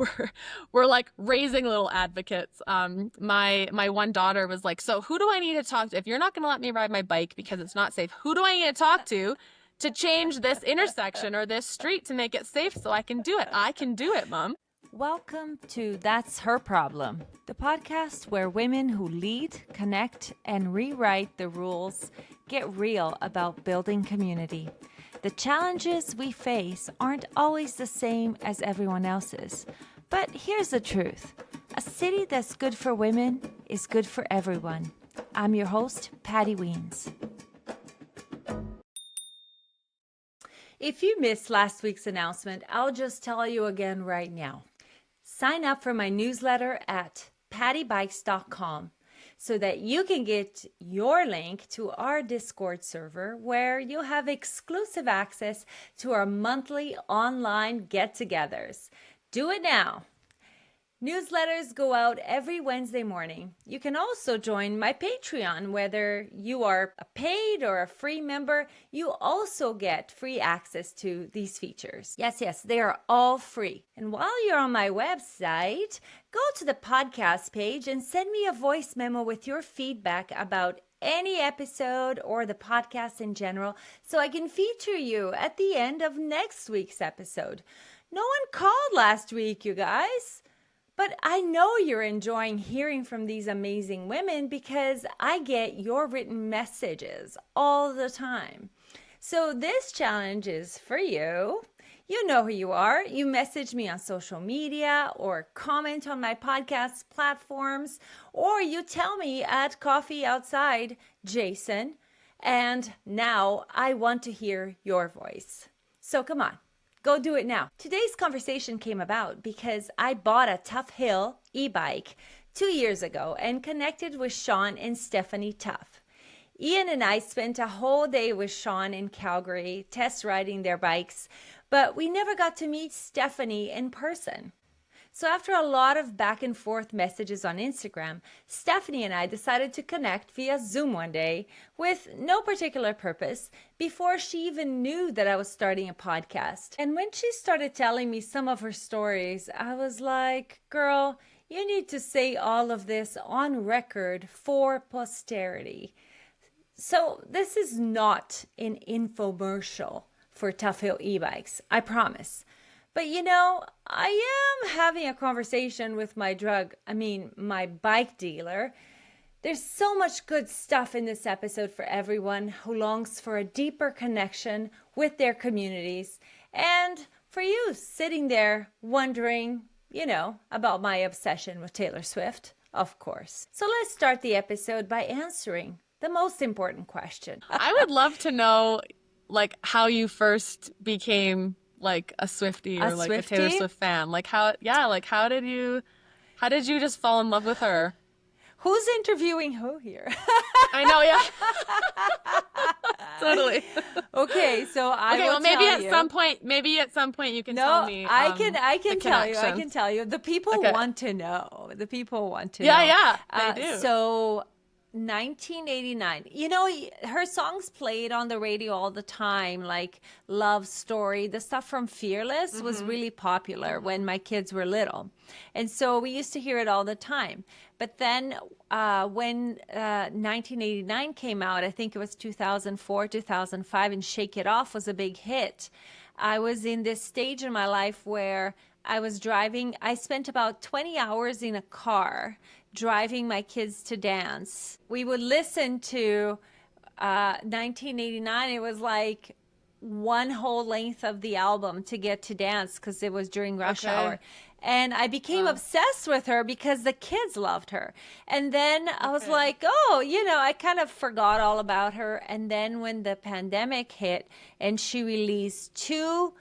we're we're like raising little advocates. My one daughter was like, so who do I need to talk to? If you're not going to let me ride my bike because it's not safe, who do I need to talk to change this intersection or this street to make it safe so I can do it? I can do it, Mom. Welcome to That's Her Problem, the podcast where women who lead, connect, and rewrite the rules get real about building community. The challenges we face aren't always the same as everyone else's. But here's the truth. A city that's good for women is good for everyone. I'm your host, Patty Weens. If you missed last week's announcement, I'll just tell you again right now. Sign up for my newsletter at pattybikes.com so that you can get your link to our Discord server where you'll have exclusive access to our monthly online get-togethers. Do it now. Newsletters go out every Wednesday morning. You can also join my Patreon. Whether you are a paid or a free member, you also get free access to these features. Yes, they are all free. And while you're on my website, go to the podcast page and send me a voice memo with your feedback about any episode or the podcast in general so I can feature you at the end of next week's episode. No one called last week, you guys. But I know you're enjoying hearing from these amazing women because I get your written messages all the time. So this challenge is for you. You know who you are. You message me on social media or comment on my podcast platforms, or you tell me at Coffee Outside, Jason, and now I want to hear your voice. So come on. Go do it now. Today's conversation came about because I bought a Tuff Hill e-bike 2 years ago and connected with Sean and Stephanie Tuff. Ian and I spent a whole day with Sean in Calgary test riding their bikes, but we never got to meet Stephanie in person. So after a lot of back and forth messages on Instagram, Stephanie and I decided to connect via Zoom one day with no particular purpose before she even knew that I was starting a podcast. And when she started telling me some of her stories, I was like, girl, you need to say all of this on record for posterity. So this is not an infomercial for Tuff Hill e-bikes, I promise. But you know, I am having a conversation with my bike dealer. There's so much good stuff in this episode for everyone who longs for a deeper connection with their communities. And for you sitting there wondering, about my obsession with Taylor Swift, of course. So let's start the episode by answering the most important question. I would love to know, how you first became like a Swiftie or like a Taylor Swift fan. How did you just fall in love with her? Who's interviewing who here? I know, yeah. Totally. Okay, so maybe at some point you can tell me. I can tell you. The people want to know. Yeah, they do. So 1989. Her songs played on the radio all the time, like Love Story. The stuff from Fearless was really popular when my kids were little. And so we used to hear it all the time. But then when 1989 came out, I think it was 2004, 2005, and Shake It Off was a big hit. I was in this stage in my life where I was driving. I spent about 20 hours in a car driving my kids to dance. We would listen to 1989. It was like one whole length of the album to get to dance because it was during rush hour. And I became obsessed with her because the kids loved her. And then I was like, I kind of forgot all about her. And then when the pandemic hit and she released two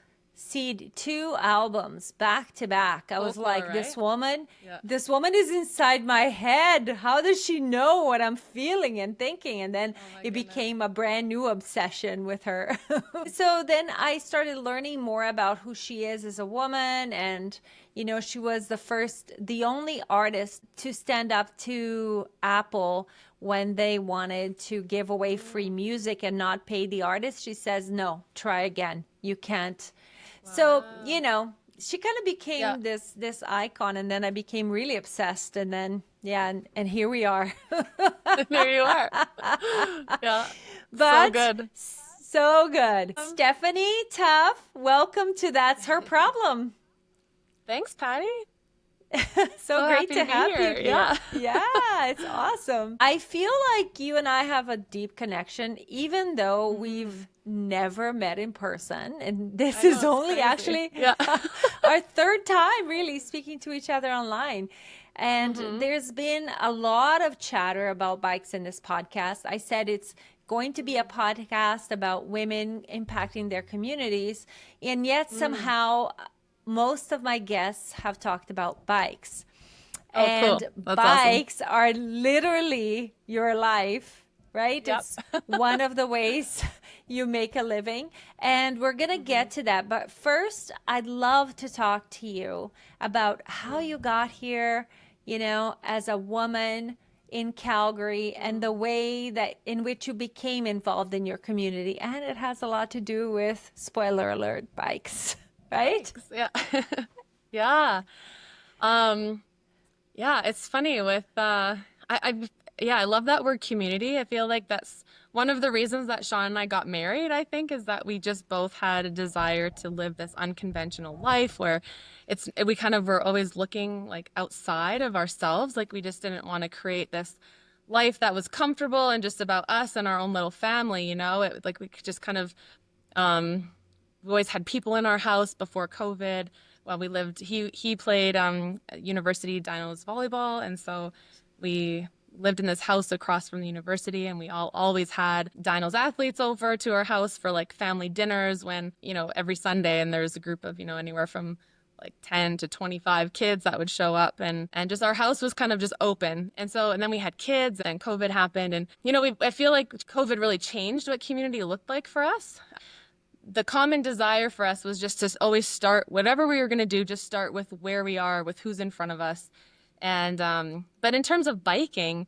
albums back to back, I was like, right? This woman is inside my head. How does she know what I'm feeling and thinking? And then it became a brand new obsession with her. So then I started learning more about who she is as a woman. And, she was the only artist to stand up to Apple when they wanted to give away free music and not pay the artist. She says, no, try again. You can't. Wow. So, she kind of Yeah. became this icon, and then I became really obsessed, and then yeah, and here we are. There you are. Yeah. So But good. so good. Um, Stephanie Tuff, welcome to That's Her Problem. Thanks, Patty. So So great happy to to be have you here. here. Yeah. Yeah, it's awesome. I feel like you and I have a deep connection, even though Hmm. we've never met in person. And this I know is it's only crazy. actually Yeah. our third time really speaking to each other online. And Hmm. there's been a lot of chatter about bikes in this podcast. I said it's going to be a podcast about women impacting their communities. And yet Mm. somehow most of my guests have talked about bikes. Oh, cool. And That's awesome. bikes are literally your life, right? Yep. It's one of the ways you make a living. And we're going to Hmm. get to that. But first, I'd love to talk to you about how you got here, as a woman in Calgary and the way that in which you became involved in your community. And it has a lot to do with, spoiler alert, bikes, right? Thanks. Yeah. Yeah. Um, yeah, it's funny with yeah, I love that word community. I feel like that's one of the reasons that Sean and I got married, I think, is that we just both had a desire to live this unconventional life where we kind of were always looking like outside of ourselves. Like we just didn't want to create this life that was comfortable and just about us and our own little family, you know? It like we could just kind of we always had people in our house before COVID while we lived. He played university dinos volleyball, and so we lived in this house across from the university, and we all always had dinos athletes over to our house for like family dinners when, every Sunday, and there's a group of, anywhere from like 10 to 25 kids that would show up, and just our house was kind of just open. And then we had kids and COVID happened, and I feel like COVID really changed what community looked like for us. The common desire for us was just to always start whatever we were going to do, just start with where we are, with who's in front of us. And but in terms of biking,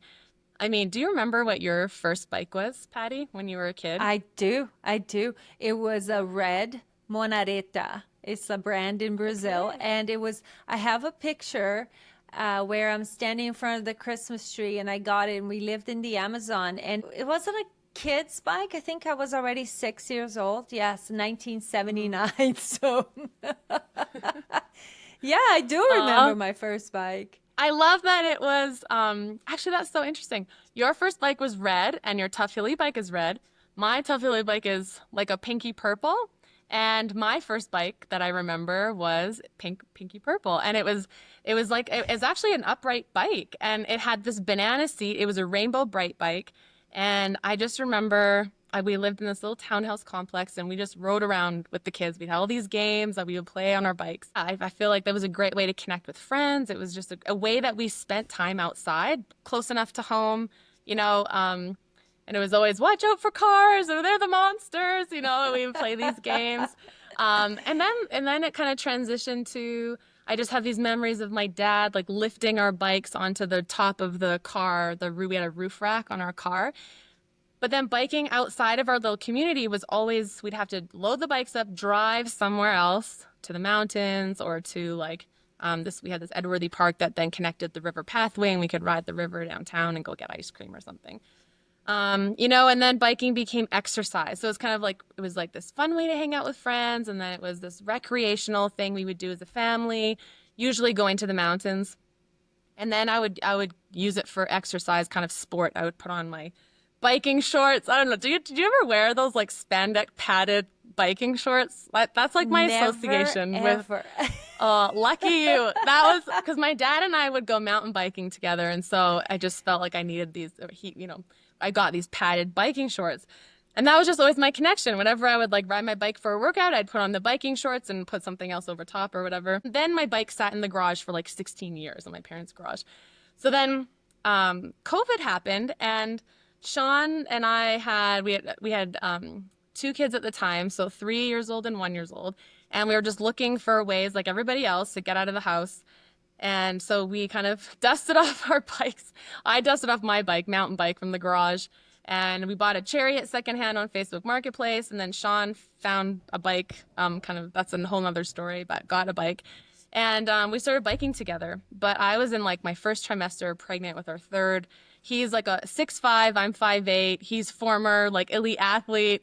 I mean, do you remember what your first bike was, Patty, when you were a kid? I do. I do. It was a red Monareta. It's a brand in Brazil. Okay. And I have a picture where I'm standing in front of the Christmas tree and I got it and we lived in the Amazon. And it wasn't a kid's bike. I think I was already 6 years old. Yes, Mm-hmm. 1979. So, yeah, I do Uh, remember my first bike. I love that it was actually that's so interesting. Your first bike was red and your Tuff Hilly bike is red. My Tuff Hilly bike is like a pinky purple. And my first bike that I remember was pinky purple. And it was actually an upright bike and it had this banana seat. It was a rainbow bright bike. And I just remember we lived in this little townhouse complex and we just rode around with the kids. We had all these games that we would play on our bikes. I feel like that was a great way to connect with friends. It was just a way that we spent time outside, close enough to home, you know. And it was always watch out for cars or they're the monsters, we would play these games. And then it kind of transitioned to I just have these memories of my dad like lifting our bikes onto the top of the car. We had a roof rack on our car. But then biking outside of our little community was always we'd have to load the bikes up, drive somewhere else to the mountains or to like this we had this Edworthy Park that then connected the river pathway and we could ride the river downtown and go get ice cream or something. And then biking became exercise. So it's kind of like it was like this fun way to hang out with friends, and then it was this recreational thing we would do as a family, usually going to the mountains. And then I would use it for exercise, kind of sport. I would put on my biking shorts. I don't know. Did you ever wear those like spandex padded biking shorts? That's like my Never, association with ever. lucky you. That was because my dad and I would go mountain biking together, and so I just felt like I needed these. I got these padded biking shorts, and that was just always my connection. Whenever I would like ride my bike for a workout, I'd put on the biking shorts and put something else over top or whatever. Then my bike sat in the garage for like 16 years in my parents' garage. So then COVID happened, and Sean and I had two kids at the time, so 3 years old and 1 years old, and we were just looking for ways, like everybody else, to get out of the house. And so we kind of dusted off our bikes. I dusted off my bike, mountain bike, from the garage, And we bought a Chariot secondhand on Facebook Marketplace. And then Sean found a bike, kind of, that's a whole nother story, but got a bike. And we started biking together. But I was in like my first trimester, pregnant with our third. He's like a 6'5", I'm 5'8". He's former like elite athlete,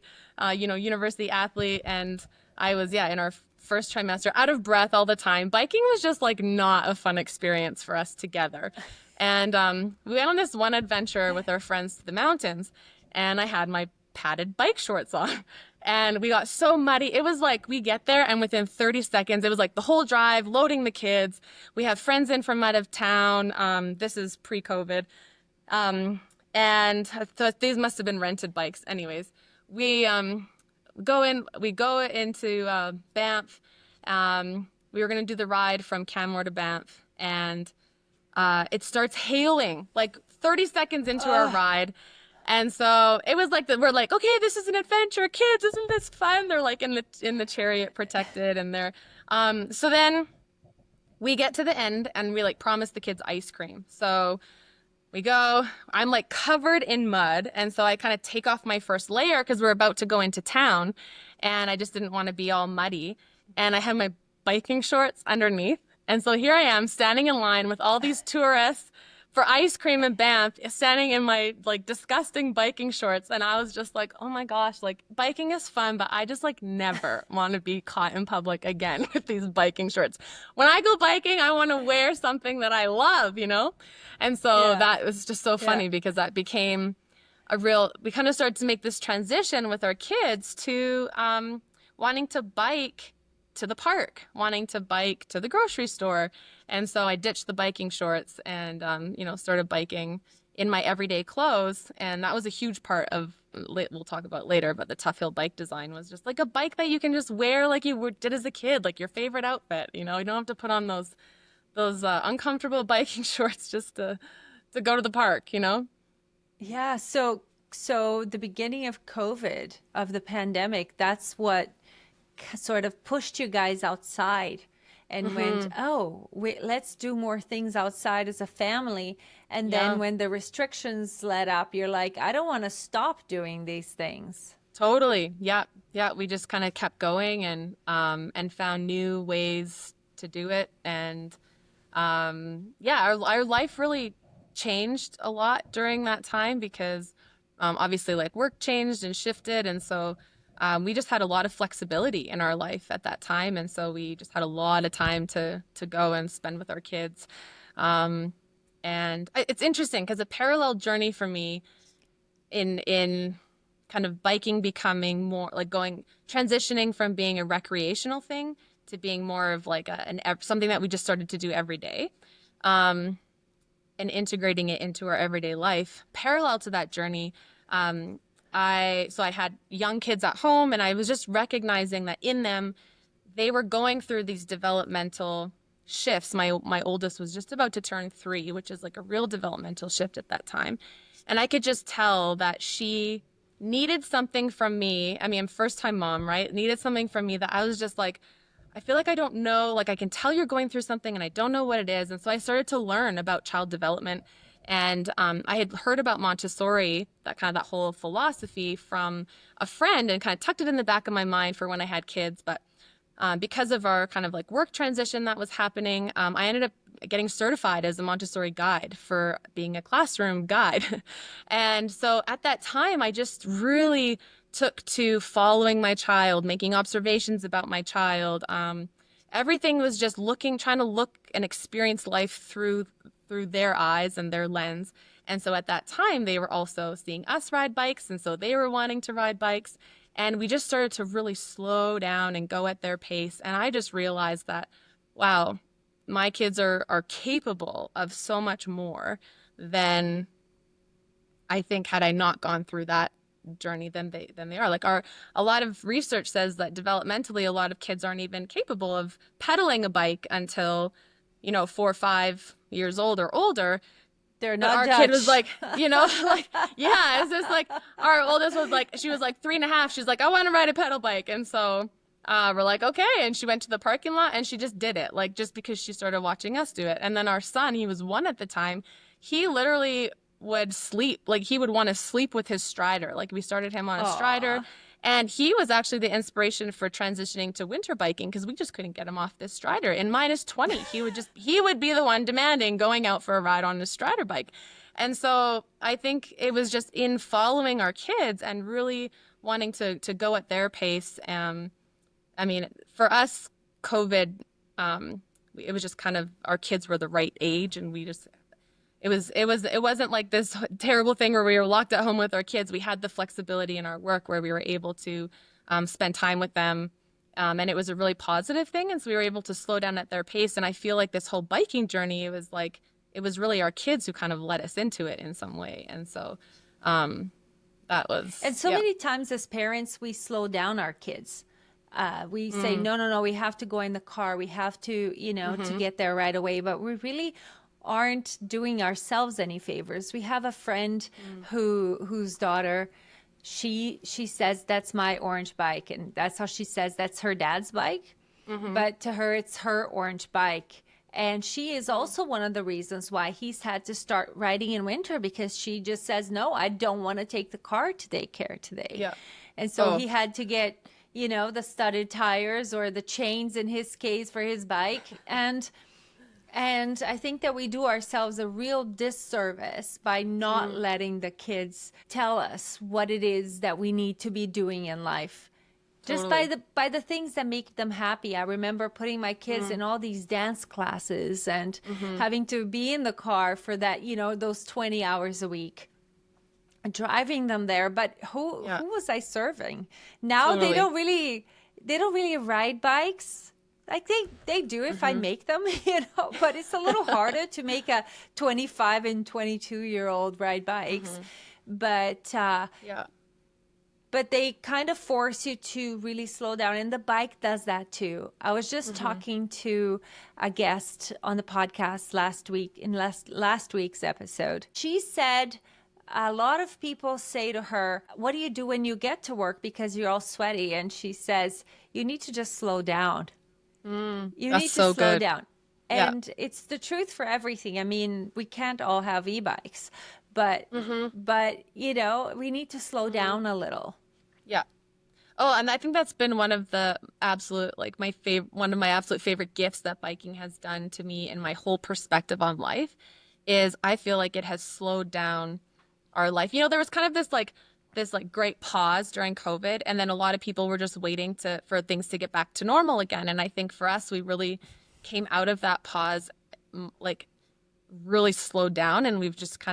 university athlete. And I was, yeah, in our first trimester, out of breath all the time. Biking was just like not a fun experience for us together. And we went on this one adventure with our friends to the mountains, and I had my padded bike shorts on. And we got so muddy. It was like we get there, and within 30 seconds, it was like the whole drive, loading the kids. We have friends in from out of town. This is pre-COVID. And these must have been rented bikes. Anyways, we go into Banff. We were going to do the ride from Canmore to Banff, and it starts hailing like 30 seconds into our ride. And so it was like we're like, okay, this is an adventure, kids, isn't this fun? They're like in the chariot protected, and they're so then we get to the end, and we like promise the kids ice cream. So we go, I'm like covered in mud, and so I kind of take off my first layer because we're about to go into town, and I just didn't want to be all muddy, and I have my biking shorts underneath. And so here I am standing in line with all these tourists for ice cream in Banff, standing in my like disgusting biking shorts. And I was just like, oh my gosh, like biking is fun, but I just like never want to be caught in public again with these biking shorts. When I go biking, I want to wear something that I love, you know? And so that was just so funny because that became we kind of started to make this transition with our kids to wanting to bike to the park, wanting to bike to the grocery store. And so I ditched the biking shorts and, started biking in my everyday clothes. And that was a huge part of, we'll talk about later, but the Tuff Hill bike design was just like a bike that you can just wear like you did as a kid, like your favorite outfit. You don't have to put on those uncomfortable biking shorts just to go to the park, Yeah. So the beginning of COVID, of the pandemic, that's what sort of pushed you guys outside and went, let's do more things outside as a family. And then when the restrictions let up, you're like, I don't want to stop doing these things. Totally. Yeah. Yeah. We just kind of kept going and found new ways to do it. And our life really changed a lot during that time because obviously like work changed and shifted. And so we just had a lot of flexibility in our life at that time. And so we just had a lot of time to go and spend with our kids. And it's interesting because a parallel journey for me in kind of biking becoming more like transitioning from being a recreational thing to being more of like something that we just started to do every day, and integrating it into our everyday life. Parallel to that journey, I had young kids at home, and I was just recognizing that in them, they were going through these developmental shifts. My oldest was just about to turn 3, which is like a real developmental shift at that time. And I could just tell that she needed something from me. I mean, I'm first-time mom, right? Needed something from me that I was just like, I feel like I don't know, like I can tell you're going through something and I don't know what it is. And so I started to learn about child development. And I had heard about Montessori, that whole philosophy from a friend, and kind of tucked it in the back of my mind for when I had kids. But because of our kind of like work transition that was happening, I ended up getting certified as a Montessori guide for being a classroom guide. And so at that time, I just really took to following my child, making observations about my child. Everything was just trying to look and experience life through their eyes and their lens. And so at that time, they were also seeing us ride bikes. And so they were wanting to ride bikes. And we just started to really slow down and go at their pace. And I just realized that, wow, my kids are capable of so much more than I think had I not gone through that journey than they are. Like a lot of research says that developmentally, a lot of kids aren't even capable of pedaling a bike until 4 or 5 years old or older. They're not our Dutch. Kid was like, it's just like our oldest was like, she was like 3.5. She's like, I want to ride a pedal bike. And so we're like, okay. And she went to the parking lot and she just did it, like just because she started watching us do it. And then our son, he was 1 at the time. He literally would sleep, like he would want to sleep with his strider. Like we started him on a strider, Aw. and he was actually the inspiration for transitioning to winter biking because we just couldn't get him off this strider. In -20, he would be the one demanding going out for a ride on a strider bike. And so I think it was just in following our kids and really wanting to go at their pace. I mean, for us, COVID, it was just kind of our kids were the right age, and we just it wasn't like this terrible thing where we were locked at home with our kids. We had the flexibility in our work where we were able to spend time with them, and it was a really positive thing. And so we were able to slow down at their pace. And I feel like this whole biking journey, it was really our kids who kind of led us into it in some way. And so that was And so many times as parents, we slow down our kids. We say, no, no, no, we have to go in the car. We have to, to get there right away. But we really aren't doing ourselves any favors. We have a friend whose daughter, she says, that's my orange bike. And that's how she says that's her dad's bike. But to her, it's her orange bike. And she is also one of the reasons why he's had to start riding in winter, because she just says, no, I don't want to take the car to daycare today. Yeah. And so he had to get, the studded tires or the chains in his case for his bike. And I think that we do ourselves a real disservice by not letting the kids tell us what it is that we need to be doing in life. Just by the things that make them happy. I remember putting my kids in all these dance classes and having to be in the car for that, those 20 hours a week, driving them there. But who was I serving? Now they don't really ride bikes. Like they do if I make them, but it's a little harder to make a 25 and 22-year-old ride bikes. But they kind of force you to really slow down. And the bike does that too. I was just talking to a guest on the podcast last week, in last week's episode. She said a lot of people say to her, what do you do when you get to work because you're all sweaty? And she says, you need to just slow down. You need to slow down. And it's the truth for everything. I mean, we can't all have e-bikes, but we need to slow down a little. Yeah. Oh, and I think that's been one of the absolute, one of my absolute favorite gifts that biking has done to me and my whole perspective on life is I feel like it has slowed down our life. There was kind of this great pause during COVID, and then a lot of people were just waiting for things to get back to normal again. And I think for us, we really came out of that pause, really slowed down, and we've just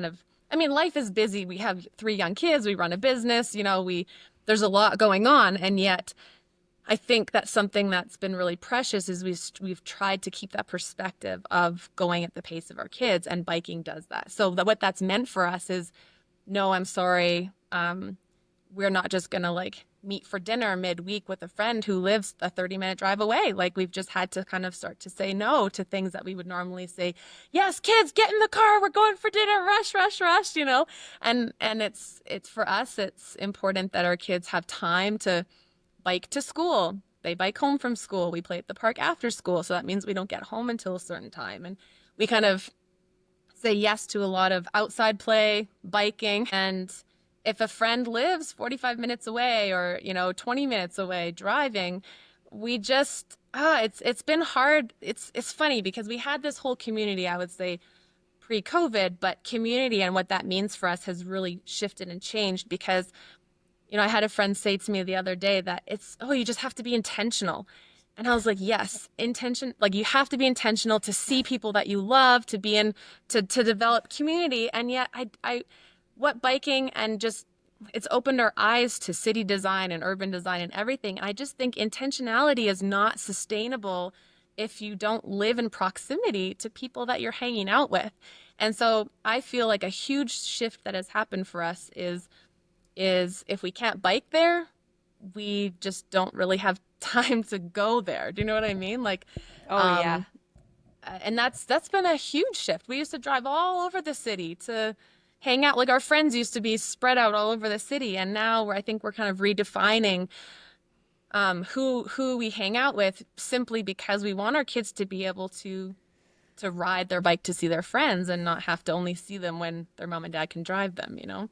life is busy. We have 3 young kids. We run a business. There's a lot going on, and yet I think that's something that's been really precious is we've tried to keep that perspective of going at the pace of our kids, and biking does that. So what that's meant for us is, no, I'm sorry, we're not just gonna meet for dinner midweek with a friend who lives a 30-minute drive away. We've just had to kind of start to say no to things that we would normally say, yes, kids, get in the car, we're going for dinner, rush, rush, rush, and it's for us, it's important that our kids have time to bike to school. They bike home from school. We play at the park after school. So that means we don't get home until a certain time. And we kind of say yes to a lot of outside play, biking. And if a friend lives 45 minutes away or, 20 minutes away driving, we just, it's been hard. It's funny because we had this whole community, I would say, pre-COVID, but community and what that means for us has really shifted and changed because, I had a friend say to me the other day that you just have to be intentional. And I was like, yes, intention, you have to be intentional to see people that you love, to be to develop community. And yet what biking and just, it's opened our eyes to city design and urban design and everything. And I just think intentionality is not sustainable if you don't live in proximity to people that you're hanging out with. And so I feel like a huge shift that has happened for us is if we can't bike there, we just don't really have time to go there. Do you know what I mean? Yeah. And that's been a huge shift. We used to drive all over the city to hang out. Our friends used to be spread out all over the city. And now I think we're kind of redefining who we hang out with simply because we want our kids to be able to to ride their bike to see their friends and not have to only see them when their mom and dad can drive them, you know?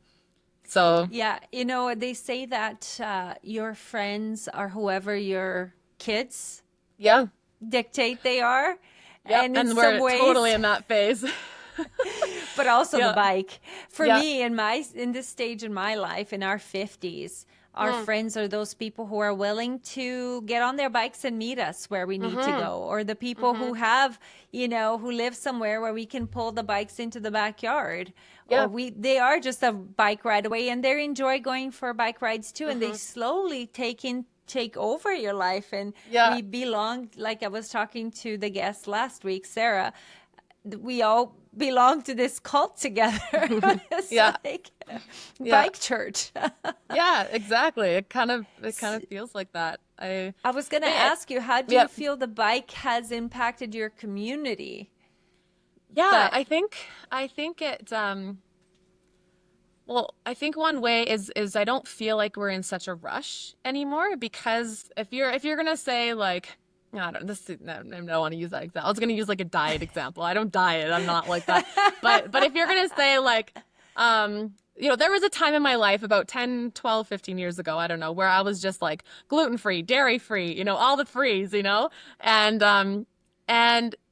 So, Yeah, they say that your friends are whoever your kids yeah. dictate they are. Yep. And in And some we're totally ways, in that phase. but also the Yeah. bike. For Yeah. me, in this stage in my life, in our 50s, our Mm. friends are those people who are willing to get on their bikes and meet us where we need to Mm-hmm. go, or the people Mm-hmm. who have, who live somewhere where we can pull the bikes into the backyard, or Yeah. they are just a bike ride away and they enjoy going for bike rides too, and they Mm-hmm. slowly take over your life. And Yeah. we belong, like I was talking to the guest last week, Sarah, we all belong to this cult together. It's Yeah. like Yeah. bike church. Yeah, exactly. It kind of feels like that. I was going to But ask you, how do yeah. you feel the bike has impacted your community? Yeah, But I think it well, I think one way is I don't feel like we're in such a rush anymore, because if you're gonna say like, I don't this no, I don't want to use that example. I was gonna use like a diet example. I don't diet. I'm not like that. But if you're gonna say like, there was a time in my life about 10, 12, 15 years ago, I don't know, where I was just like gluten-free, dairy-free, all the frees, and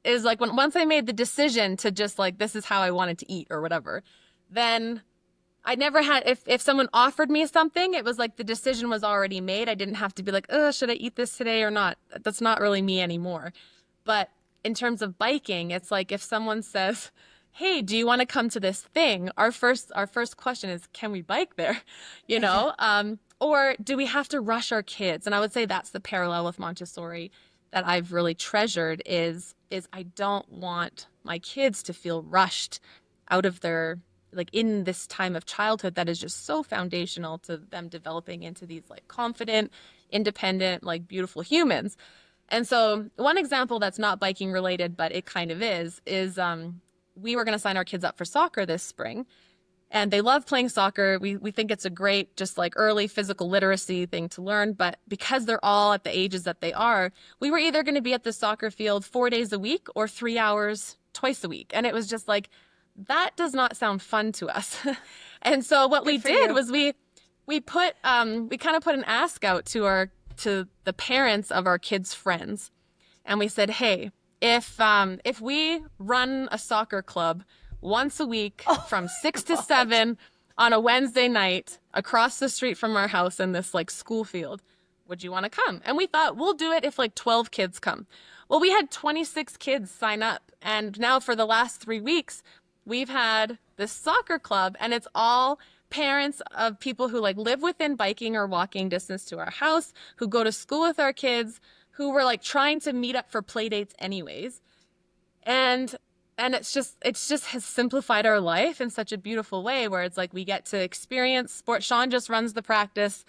is like once I made the decision to just like, this is how I wanted to eat or whatever, then I never had, if someone offered me something, it was like the decision was already made. I didn't have to be like, oh, should I eat this today or not? That's not really me anymore. But in terms of biking, it's like if someone says, hey, do you want to come to this thing? Our first question is, can we bike there? You know? Or do we have to rush our kids? And I would say that's the parallel with Montessori that I've really treasured is I don't want my kids to feel rushed out of their, like, in this time of childhood that is just so foundational to them developing into these like confident, independent, like beautiful humans. And so one example that's not biking related, but it kind of is we were going to sign our kids up for soccer this spring, and they love playing soccer. We think it's a great, just like early physical literacy thing to learn. But because they're all at the ages that they are, we were either going to be at the soccer field 4 days a week or 3 hours twice a week. And it was just like, that does not sound fun to us. And so what we did was we kind of put an ask out to the parents of our kids' friends. And we said, hey, if we run a soccer club once a week from 6 to 7 on a Wednesday night across the street from our house in this like school field, would you want to come? And we thought, we'll do it if like 12 kids come. Well, we had 26 kids sign up. And now for the last 3 weeks, we've had this soccer club, and it's all parents of people who like live within biking or walking distance to our house, who go to school with our kids, who were like trying to meet up for play dates anyways. And it's just has simplified our life in such a beautiful way, where it's like we get to experience sport. Sean just runs the practice.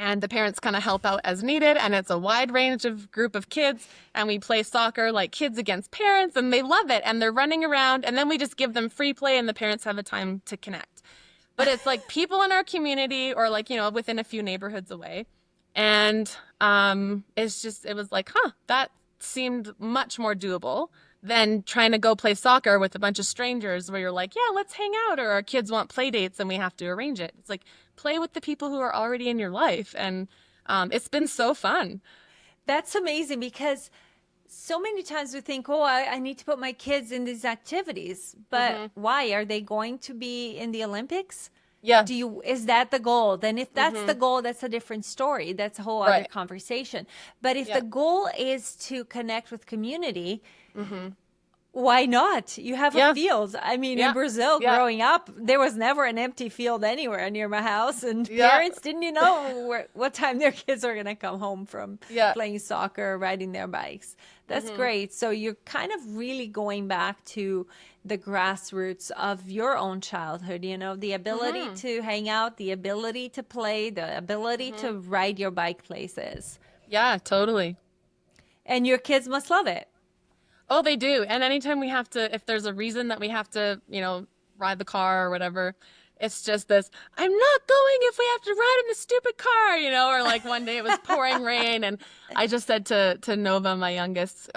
And the parents kind of help out as needed, and it's a wide range of group of kids, and we play soccer like kids against parents, and they love it, and they're running around, and then we just give them free play, and the parents have a time to connect. But it's like people in our community, or like, within a few neighborhoods away. And it was like, that seemed much more doable than trying to go play soccer with a bunch of strangers where you're like, yeah, let's hang out, or our kids want play dates and we have to arrange it. It's like, play with the people who are already in your life. And it's been so fun. that's amazing, because so many times we think, oh, I need to put my kids in these activities. But why? Are they going to be in the Olympics? Yeah. Is that the goal? Then if that's the goal, that's a different story. That's a whole other Right. conversation. But if Yeah. the goal is to connect with community, why not? You have a Yeah. field. I mean, Yeah. in Brazil, Yeah. growing up, there was never an empty field anywhere near my house. And Yeah. parents didn't know what time their kids are going to come home from Yeah. playing soccer, riding their bikes. That's great. So you're kind of really going back to the grassroots of your own childhood, the ability to hang out, the ability to play, the ability to ride your bike places. Yeah, totally. And your kids must love it. Oh, they do. And anytime we have to, if there's a reason that we have to, ride the car or whatever, it's just this, I'm not going if we have to ride in the stupid car, or like one day it was pouring rain, and I just said to Nova, my youngest,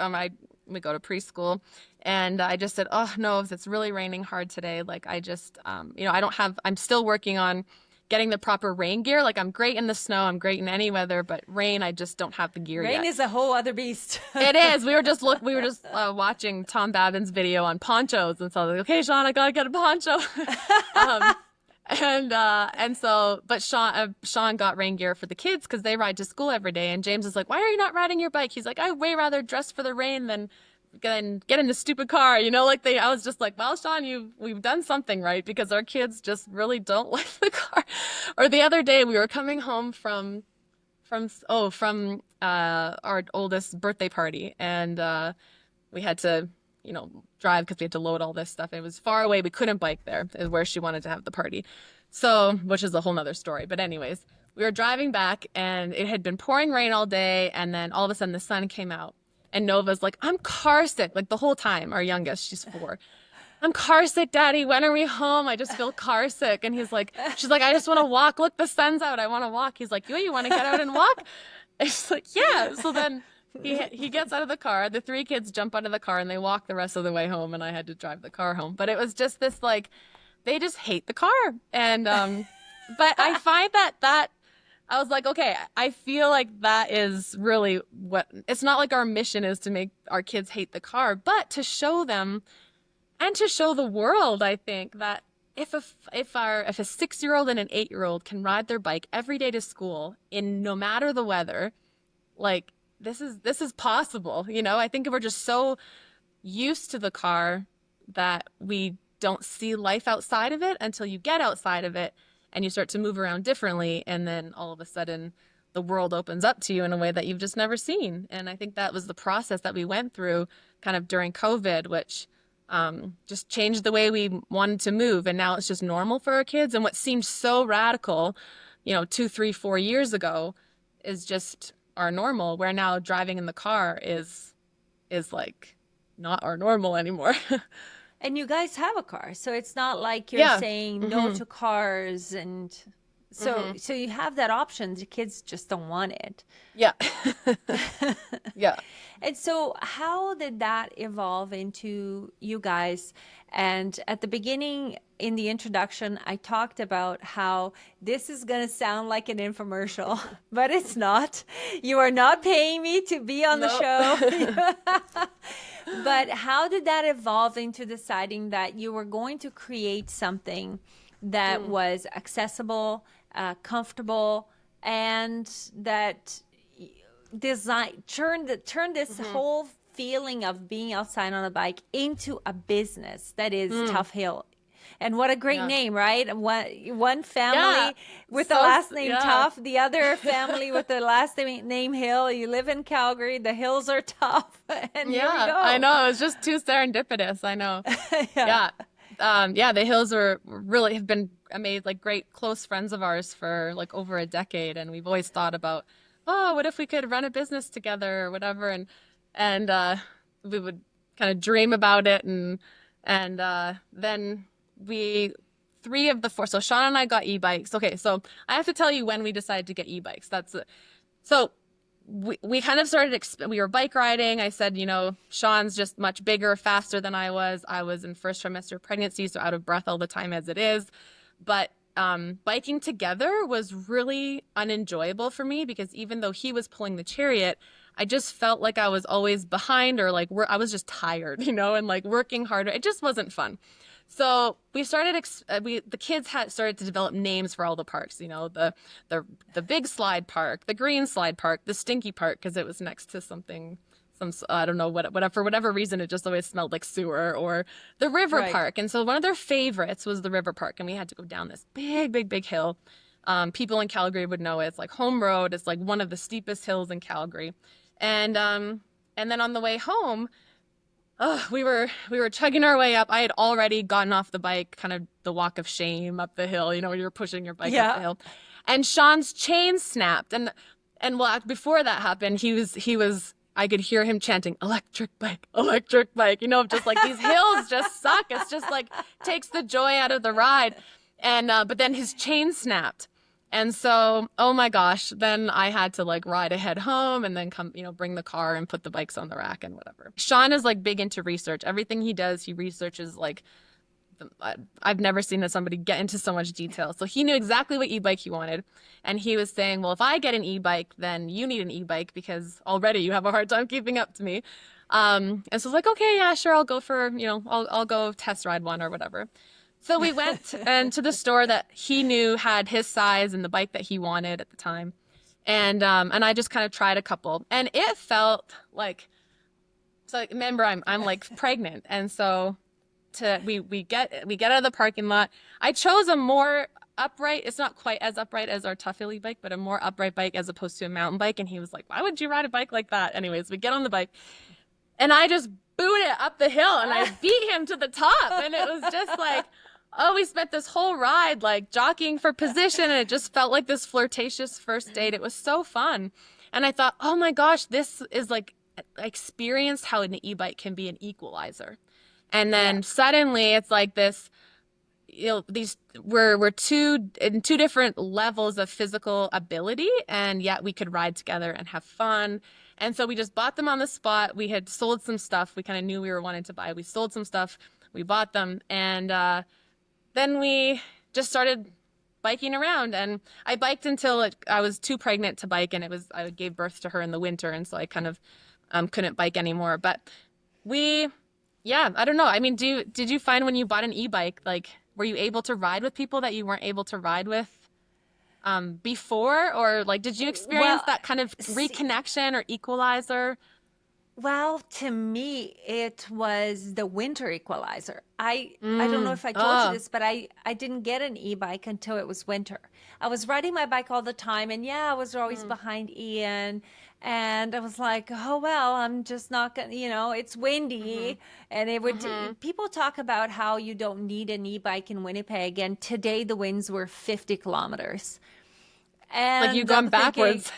we go to preschool. And I just said, oh, no, if it's really raining hard today, like I just, I'm still working on getting the proper rain gear. Like I'm great in the snow, I'm great in any weather, but rain, I just don't have the gear yet. Rain is a whole other beast. It is. We were just watching Tom Babin's video on ponchos, and so I was like, okay, Sean, I gotta get a poncho. But Sean got rain gear for the kids because they ride to school every day. And James is like, why are you not riding your bike? He's like, I way rather dress for the rain than get in the stupid car. I was just like, well, Sean, we've done something right, because our kids just really don't like the car. Or the other day we were coming home from our oldest birthday party, and we had to drive because we had to load all this stuff. It was far away. We couldn't bike there, is where she wanted to have the party. So, which is a whole nother story. But anyways, we were driving back and it had been pouring rain all day. And then all of a sudden the sun came out, and Nova's like, I'm car sick. Like the whole time, our youngest, she's 4. I'm car sick, Daddy. When are we home? I just feel car sick. And she's like, I just want to walk. Look, the sun's out. I want to walk. He's like, you want to get out and walk? And she's like, yeah. So then he gets out of the car. The 3 kids jump out of the car and they walk the rest of the way home. And I had to drive the car home. But it was just this, like, they just hate the car. And, but I find that I was like, okay, I feel like that is really it's not like our mission is to make our kids hate the car, but to show them and to show the world, I think, that if a 6-year-old and an 8-year-old can ride their bike every day to school in no matter the weather, like this is possible. I think we're just so used to the car that we don't see life outside of it until you get outside of it and you start to move around differently, and then all of a sudden the world opens up to you in a way that you've just never seen. And I think that was the process that we went through kind of during COVID, which just changed the way we wanted to move. And now it's just normal for our kids. And what seemed so radical, 2, 3, 4 years ago is just our normal, where now driving in the car is like not our normal anymore. And you guys have a car, so it's not like you're saying no Mm-hmm. to cars, and so you have that option. The kids just don't want it. Yeah. Yeah. And so how did that evolve into you guys? And at the beginning, in the introduction, I talked about how this is going to sound like an infomercial, but it's not. You are not paying me to be on the show. But how did that evolve into deciding that you were going to create something that was accessible, comfortable, and that turn this whole feeling of being outside on a bike into a business that is Tuff Hill? And what a great name, right? One family with the last name Tuff, the other family with the last name Hill. You live in Calgary. The hills are tough. And here we go. I know. It was just too serendipitous. I know. The Hills have been amazing, like great close friends of ours for like over a decade. And we've always thought about, what if we could run a business together or whatever. And we would kind of dream about it. And then 3 of the 4, so Sean and I got e-bikes. Okay, so I have to tell you when we decided to get e-bikes. So we kind of started, we were bike riding. I said, Sean's just much bigger, faster than I was. I was in first trimester of pregnancy, so out of breath all the time as it is. But biking together was really unenjoyable for me, because even though he was pulling the chariot, I just felt like I was always behind, or like I was just tired, and like working harder. It just wasn't fun. So we started, the kids started to develop names for all the parks, the big slide park, the green slide park, the stinky park, because it was next to I don't know, for whatever reason, it just always smelled like sewer, or the river park. And so one of their favorites was the river park. And we had to go down this big, big, big hill. People in Calgary would know it. It's like home road. It's like one of the steepest hills in Calgary. And then on the way home, we were chugging our way up. I had already gotten off the bike, kind of the walk of shame up the hill, when you're pushing your bike up the hill. And Sean's chain snapped. And before that happened, he was I could hear him chanting, electric bike, just like these hills just suck. It's just like takes the joy out of the ride. And but then his chain snapped. And so, oh my gosh, then I had to like ride ahead home and then come, bring the car and put the bikes on the rack and whatever. Sean is like big into research. Everything he does, he researches like I've never seen somebody get into so much detail. So he knew exactly what e-bike he wanted. And he was saying, well, if I get an e-bike, then you need an e-bike because already you have a hard time keeping up to me. And so I was like, okay, yeah, sure. I'll go for, I'll go test ride one or whatever. So we went and to the store that he knew had his size and the bike that he wanted at the time. And I just kind of tried a couple and it felt like, so remember I'm like pregnant. And so we get out of the parking lot. I chose a more upright. It's not quite as upright as our Tuff bike, but a more upright bike as opposed to a mountain bike. And he was like, "Why would you ride a bike like that?" Anyways, we get on the bike, and I just booted it up the hill, and I beat him to the top. And it was just like, oh, we spent this whole ride like jockeying for position, and it just felt like this flirtatious first date. It was so fun, and I thought, oh my gosh, this is like I experienced how an e-bike can be an equalizer. And then suddenly it's like this, these we're in two different levels of physical ability, and yet we could ride together and have fun. And so we just bought them on the spot. We had sold some stuff. We kind of knew we were wanting to buy. We sold some stuff. We bought them, and then we just started biking around. And I biked until I was too pregnant to bike, and I gave birth to her in the winter, and so I kind of couldn't bike anymore. But yeah, I don't know. I mean, did you find when you bought an e-bike, like, were you able to ride with people that you weren't able to ride with before? Or like, did you experience that kind of reconnection or equalizer? Well, to me, it was the winter equalizer. I don't know if I told you this, but I didn't get an e-bike until it was winter. I was riding my bike all the time, and yeah, I was always behind Ian. And I was like, oh, well, I'm just not gonna, it's windy. And it would, people talk about how you don't need an e-bike in Winnipeg. And today the winds were 50 kilometers. And like you gone backwards.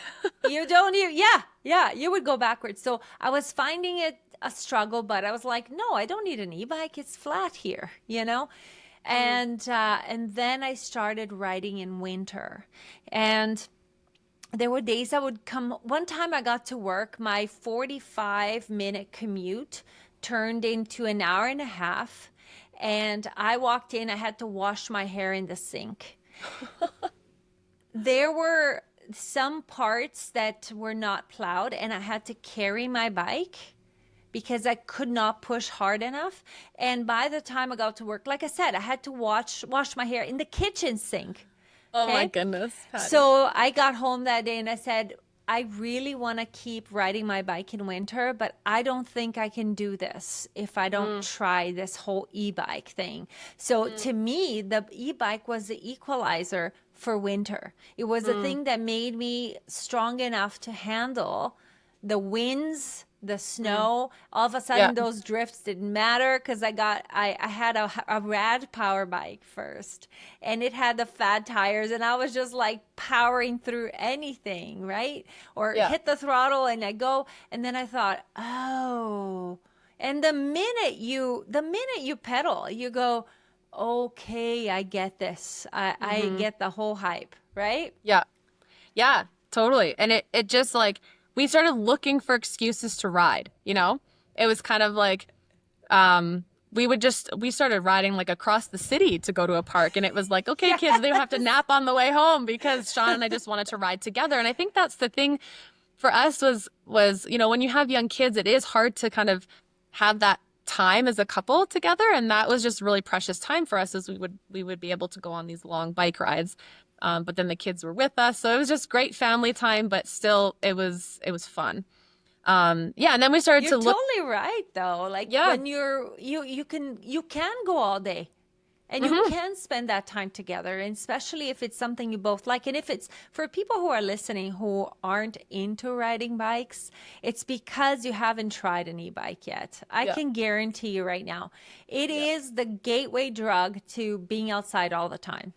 You don't even, yeah, you would go backwards. So I was finding it a struggle, but I was like, no, I don't need an e-bike. It's flat here, And then I started riding in winter. And there were days I would come. One time I got to work, my 45-minute commute turned into an hour and a half. And I walked in, I had to wash my hair in the sink. There were some parts that were not plowed, and I had to carry my bike because I could not push hard enough. And by the time I got to work, like I said, I had to wash my hair in the kitchen sink. Oh my goodness, Patty. So I got home that day and I said, I really want to keep riding my bike in winter, but I don't think I can do this if I don't try this whole e-bike thing. So to me, the e-bike was the equalizer for winter. It was the thing that made me strong enough to handle the winds, the snow. All of a sudden, those drifts didn't matter because I had a rad power bike first, and it had the fat tires, and I was just like powering through anything, right? Or hit the throttle and I go, and then I thought, oh, and the minute you pedal, you go, okay, I get this. I get the whole hype, right? Yeah, totally. And it just like, we started looking for excuses to ride, It was kind of like, we started riding like across the city to go to a park. And it was like, okay, kids, they don't have to nap on the way home because Sean and I just wanted to ride together. And I think that's the thing for us was, when you have young kids, it is hard to kind of have that time as a couple together. And that was just really precious time for us as we would be able to go on these long bike rides. But then the kids were with us. So it was just great family time, but still it was fun. And then we started to look. You're totally right though. Like when you can go all day and you can spend that time together, and especially if it's something you both like. And if it's for people who are listening who aren't into riding bikes, it's because you haven't tried an e-bike yet. I can guarantee you right now, it is the gateway drug to being outside all the time.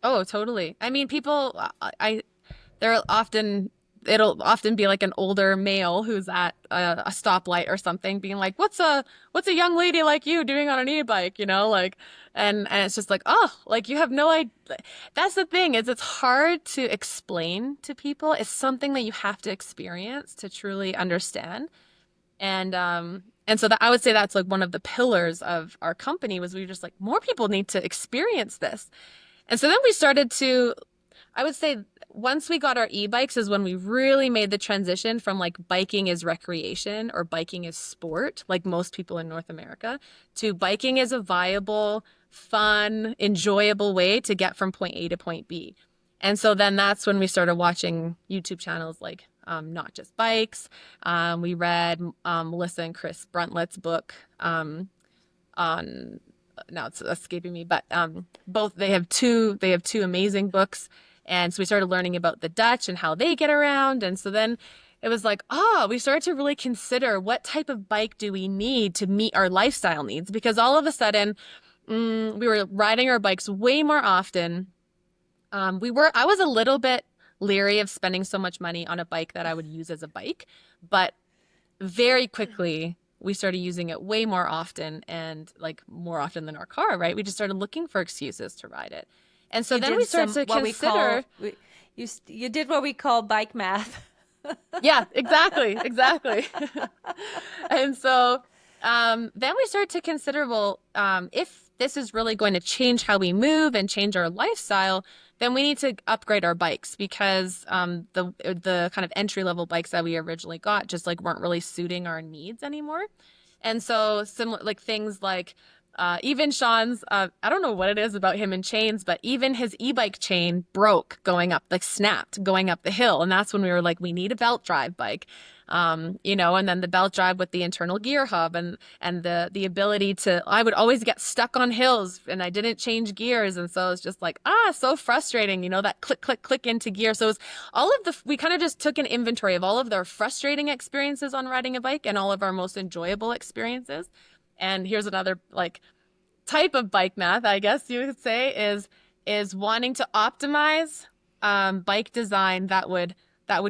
Oh, totally. I mean, people, they're often it'll often be like an older male who's at a stoplight or something being like, what's a young lady like you doing on an e-bike, you know, like, and it's just like, oh, like you have no idea. That's the thing, is it's hard to explain to people. It's something that you have to experience to truly understand. And so that, I would say that's like one of the pillars of our company, was we were just like, more people need to experience this. And so then we started to, I would say once we got our e-bikes is when we really made the transition from like biking is recreation or biking is sport, like most people in North America, to biking is a viable, fun, enjoyable way to get from point A to point B. And so then that's when we started watching YouTube channels like Not Just Bikes. We read Melissa and Chris Bruntlett's book on, now it's escaping me, but both, they have two amazing books. And so we started learning about the Dutch and how they get around. And so then it was like, oh, we started to really consider what type of bike do we need to meet our lifestyle needs? Because all of a sudden, we were riding our bikes way more often. I was a little bit leery of spending so much money on a bike that I would use as a bike, but very quickly we started using it way more often, and like more often than our car, right? We just started looking for excuses to ride it. And so then we started to consider. You did what we call bike math. Yeah, exactly. And so then we started to consider, well, if this is really going to change how we move and change our lifestyle, then we need to upgrade our bikes, because the kind of entry level bikes that we originally got just like weren't really suiting our needs anymore. And so similar, like things like even Sean's, I don't know what it is about him and chains, but even his e-bike chain broke going up, like snapped going up the hill. And that's when we were like, we need a belt drive bike, you know, and then the belt drive with the internal gear hub and the ability to, I would always get stuck on hills and I didn't change gears. And so it's just like, so frustrating, you know, that click, click, click into gear. So it was we kind of just took an inventory of all of their frustrating experiences on riding a bike and all of our most enjoyable experiences. And here's another like type of bike math, I guess you could say, is wanting to optimize bike design that would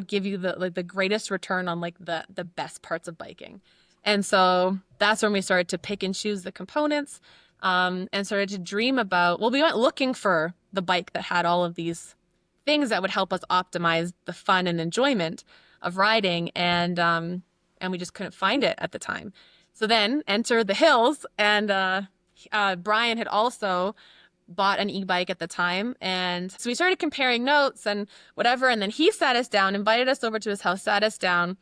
give you the greatest return on like the best parts of biking. And so that's when we started to pick and choose the components, and started to dream about, well, we went looking for the bike that had all of these things that would help us optimize the fun and enjoyment of riding, and we just couldn't find it at the time. So then enter the hills, and Brian had also bought an e-bike at the time. And so we started comparing notes and whatever. And then he sat us down, invited us over to his house, sat us down.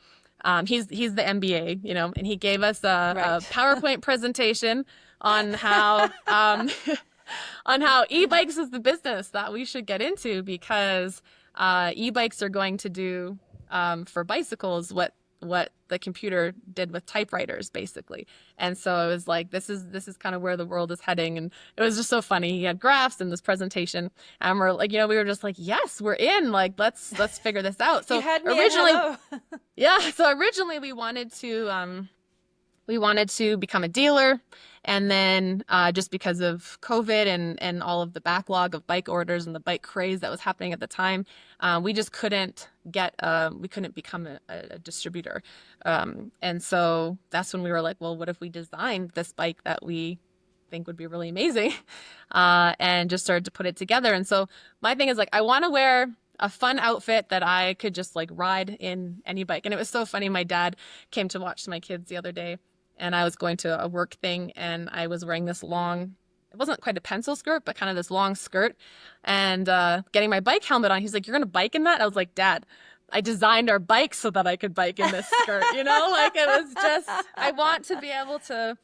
He's the MBA, you know, and he gave us a PowerPoint presentation on how on how e-bikes is the business that we should get into, because e-bikes are going to do for bicycles what the computer did with typewriters, basically. And so it was like, this is kind of where the world is heading. And it was just so funny. He had graphs in this presentation, and we're like, you know, we were just like, yes, we're in, like, let's figure this out. So originally, yeah. So originally we wanted to become a dealer. And then just because of COVID and all of the backlog of bike orders and the bike craze that was happening at the time, we just couldn't become a distributor. And so that's when we were like, well, what if we designed this bike that we think would be really amazing, and just started to put it together. And so my thing is like, I want to wear a fun outfit that I could just like ride in any bike. And it was so funny. My dad came to watch my kids the other day, and I was going to a work thing, and I was wearing this long, it wasn't quite a pencil skirt, but kind of this long skirt, and getting my bike helmet on. He's like, you're going to bike in that? I was like, Dad, I designed our bike so that I could bike in this skirt, you know? Like, it was just, I want to be able to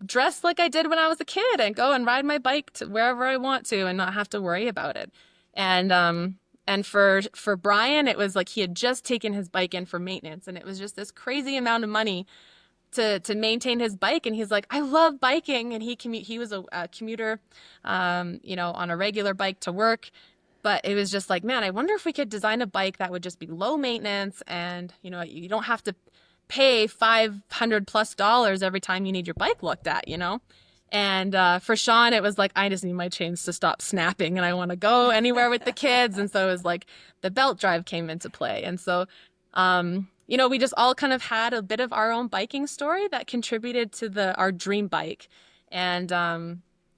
dress like I did when I was a kid and go and ride my bike to wherever I want to and not have to worry about it. And for Brian, it was like he had just taken his bike in for maintenance, and it was just this crazy amount of money to maintain his bike. And he's like, I love biking. And he was a commuter, you know, on a regular bike to work. But it was just like, man, I wonder if we could design a bike that would just be low maintenance, and, you know, you don't have to pay $500+ every time you need your bike looked at, you know? And for Sean, it was like, I just need my chains to stop snapping and I want to go anywhere with the kids. And so it was like the belt drive came into play. And so, we just all kind of had a bit of our own biking story that contributed to our dream bike. And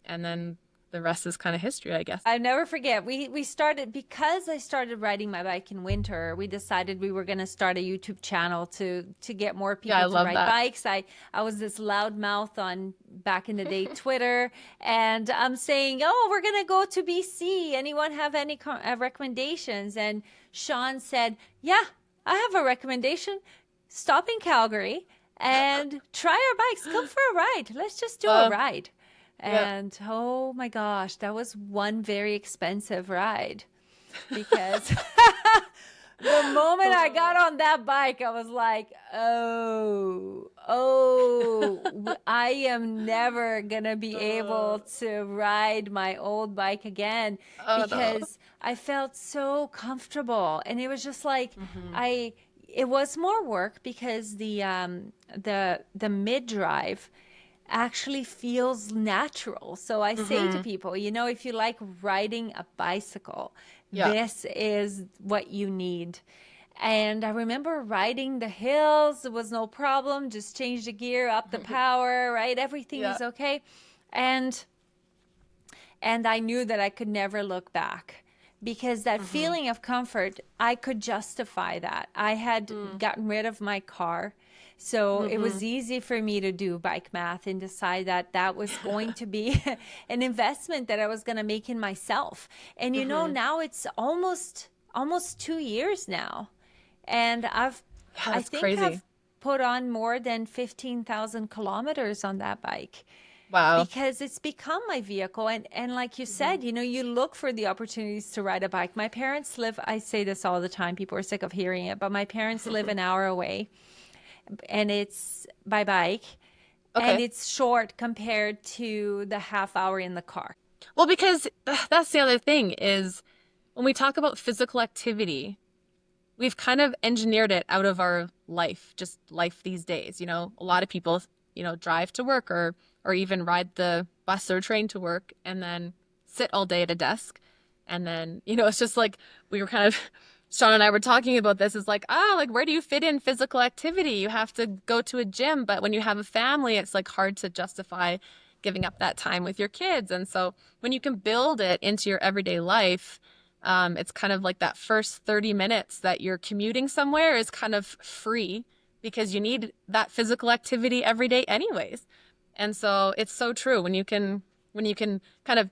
then the rest is kind of history, I guess. I never forget. We started, because I started riding my bike in winter. We decided we were going to start a YouTube channel to get more people I to love ride that. bikes. I was this loudmouth on back in the day Twitter, and I'm saying, "Oh, we're going to go to BC. Anyone have any recommendations?" And Sean said, "Yeah, I have a recommendation. Stop in Calgary and try our bikes. Come for a ride. Let's just do a ride." Yeah. And oh my gosh, that was one very expensive ride, because the moment I got on that bike, I was like, oh, I am never gonna be able to ride my old bike again, Oh no. because I felt so comfortable. And it was just like, Hmm. it was more work, because the mid drive actually feels natural. So I say to Hmm. people, if you like riding a bicycle, Yeah. this is what you need. And I remember riding the hills, it was no problem, just change the gear, up the power, right? Everything Yeah. is okay. And I knew that I could never look back, because that Hmm. feeling of comfort, I could justify that. I had Mm. gotten rid of my car. So it Hmm. was easy for me to do bike math and decide that that was going to be an investment that I was going to make in myself. And Hmm. now it's almost 2 years now. And Yeah, I that's think crazy. I've put on more than 15,000 kilometers on that bike, Wow. because it's become my vehicle. And like you Hmm. said, you look for the opportunities to ride a bike. My parents live, I say this all the time, people are sick of hearing it, but my parents live an hour away, and it's by bike, and Okay. it's short compared to the half hour in the car. Well, because that's the other thing is when we talk about physical activity, we've kind of engineered it out of our life, just life these days. A lot of people, drive to work or even ride the bus or train to work and then sit all day at a desk. And then, it's just like we were kind of Sean and I were talking about this is like, like where do you fit in physical activity? You have to go to a gym, but when you have a family, it's like hard to justify giving up that time with your kids. And so when you can build it into your everyday life, it's kind of like that first 30 minutes that you're commuting somewhere is kind of free because you need that physical activity every day anyways. And so it's so true when you can kind of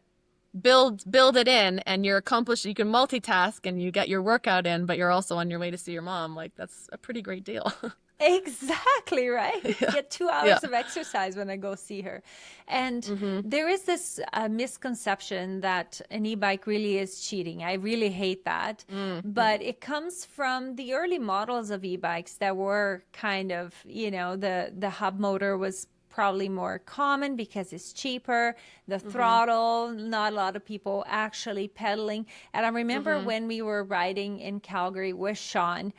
build it in and you're accomplished, you can multitask and you get your workout in, but you're also on your way to see your mom. Like that's a pretty great deal. Exactly, right? Yeah. Get two Yeah. hours of exercise when I go see her. And Hmm. there is this misconception that an e-bike really is cheating. I really hate that. Hmm. But it comes from the early models of e-bikes that were kind of, the hub motor was probably more common because it's cheaper. The Hmm. throttle, not a lot of people actually pedaling. And I remember Hmm. when we were riding in Calgary with Sean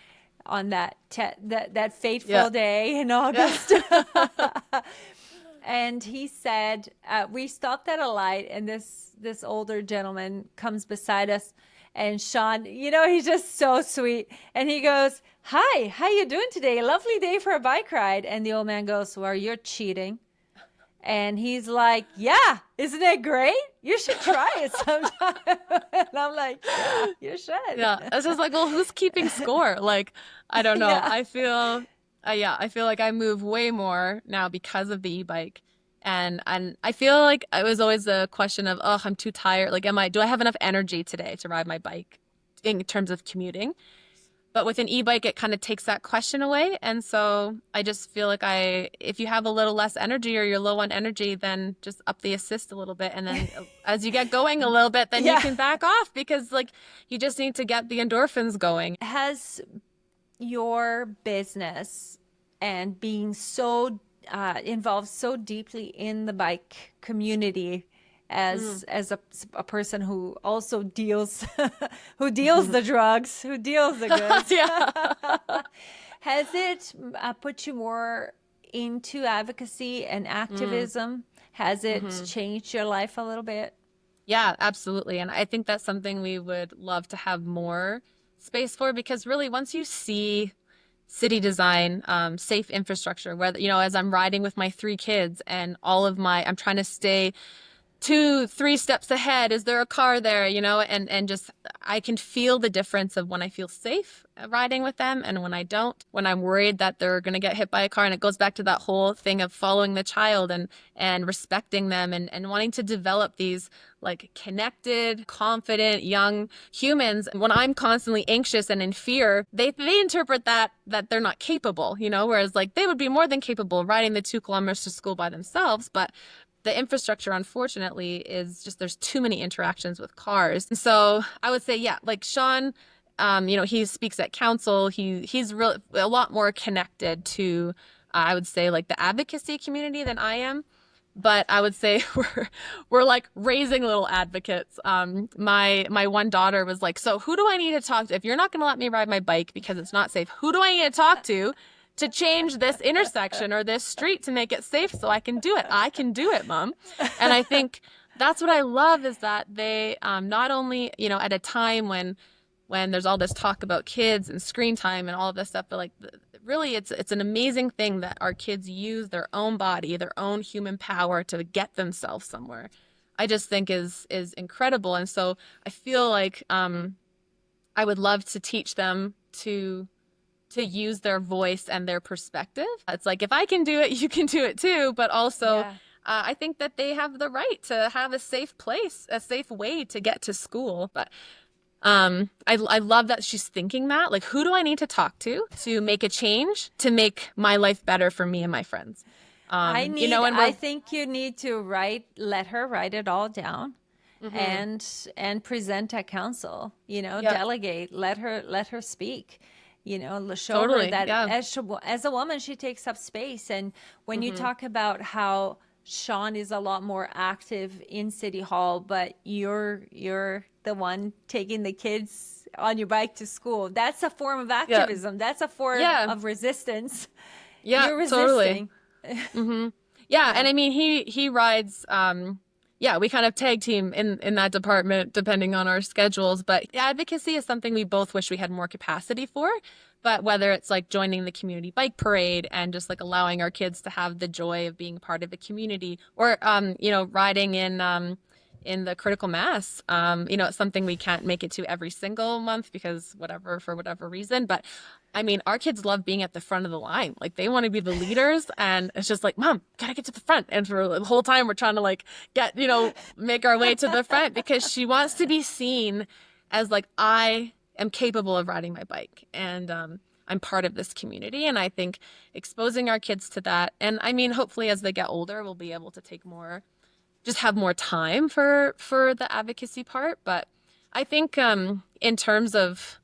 on that Yeah. fateful day in Yeah. August. And he said, we stopped at a light, and this older gentleman comes beside us, and Sean, he's just so sweet, and he goes, "Hi, how you doing today? Lovely day for a bike ride." And the old man goes, "Well, you're cheating." And he's like, "Yeah, isn't it great? You should try it sometime." And I'm like, "Yeah, you should." Yeah. It's just like, well, who's keeping score? Like, I don't know. Yeah. I feel like I move way more now because of the e-bike. And I feel like it was always a question of, oh, I'm too tired. Like, do I have enough energy today to ride my bike in terms of commuting? But with an e-bike, it kind of takes that question away. And so I just feel like if you have a little less energy or you're low on energy, then just up the assist a little bit. And then as you get going a little bit, then you Yeah. can back off because like you just need to get the endorphins going. Has your business and being so involved so deeply in the bike community Mm. as a person who also deals who deals the drugs, who deals the goods, Yeah. has it put you more into advocacy and activism? Has it changed your life a little bit? Yeah, absolutely. And I think that's something we would love to have more space for, because really once you see city design, safe infrastructure, whether, as I'm riding with my 3 kids and I'm trying to stay 2, 3 steps ahead. Is there a car there? And just I can feel the difference of when I feel safe riding with them and when I don't, when I'm worried that they're going to get hit by a car. And it goes back to that whole thing of following the child and respecting them and wanting to develop these like connected, confident, young humans. When I'm constantly anxious and in fear, they interpret that they're not capable, whereas like they would be more than capable riding the 2 kilometers to school by themselves. But the infrastructure, unfortunately, is just there's too many interactions with cars. And so I would say, yeah, like Sean, he speaks at council. He's really a lot more connected to, I would say, like the advocacy community than I am. But I would say we're like raising little advocates. My one daughter was like, so who do I need to talk to? If you're not going to let me ride my bike because it's not safe, who do I need to talk to change this intersection or this street to make it safe so I can do it? I can do it, Mom. And I think that's what I love, is that they not only, at a time when there's all this talk about kids and screen time and all of this stuff, but like really it's an amazing thing that our kids use their own body, their own human power to get themselves somewhere. I just think is incredible. And so I feel like I would love to teach them to use their voice and their perspective. It's like, if I can do it, you can do it too. But also, yeah. I think that they have the right to have a safe place, a safe way to get to school. But I love that she's thinking that, like, who do I need to talk to make a change, to make my life better for me and my friends? I think you need to let her write it all down. And present at council, delegate, let her speak. Show her that as a woman, she takes up space. And when you talk about how Sean is a lot more active in City Hall, but you're the one taking the kids on your bike to school, that's a form of activism. Yeah. That's a form of resistance. Yeah, you're resisting. Totally. Yeah, and I mean, he rides. We kind of tag team in that department depending on our schedules. But advocacy is something we both wish we had more capacity for. But whether it's like joining the community bike parade and just like allowing our kids to have the joy of being part of the community, or riding in the critical mass, it's something we can't make it to every single month because for whatever reason. But I mean, our kids love being at the front of the line. Like, they want to be the leaders, and it's just like, Mom, gotta get to the front. And for the whole time we're trying to like make our way to the front, because she wants to be seen as like, I am capable of riding my bike, and I'm part of this community. And I think exposing our kids to that, and I mean, hopefully as they get older, we'll be able to have more time for the advocacy part. But I think in terms of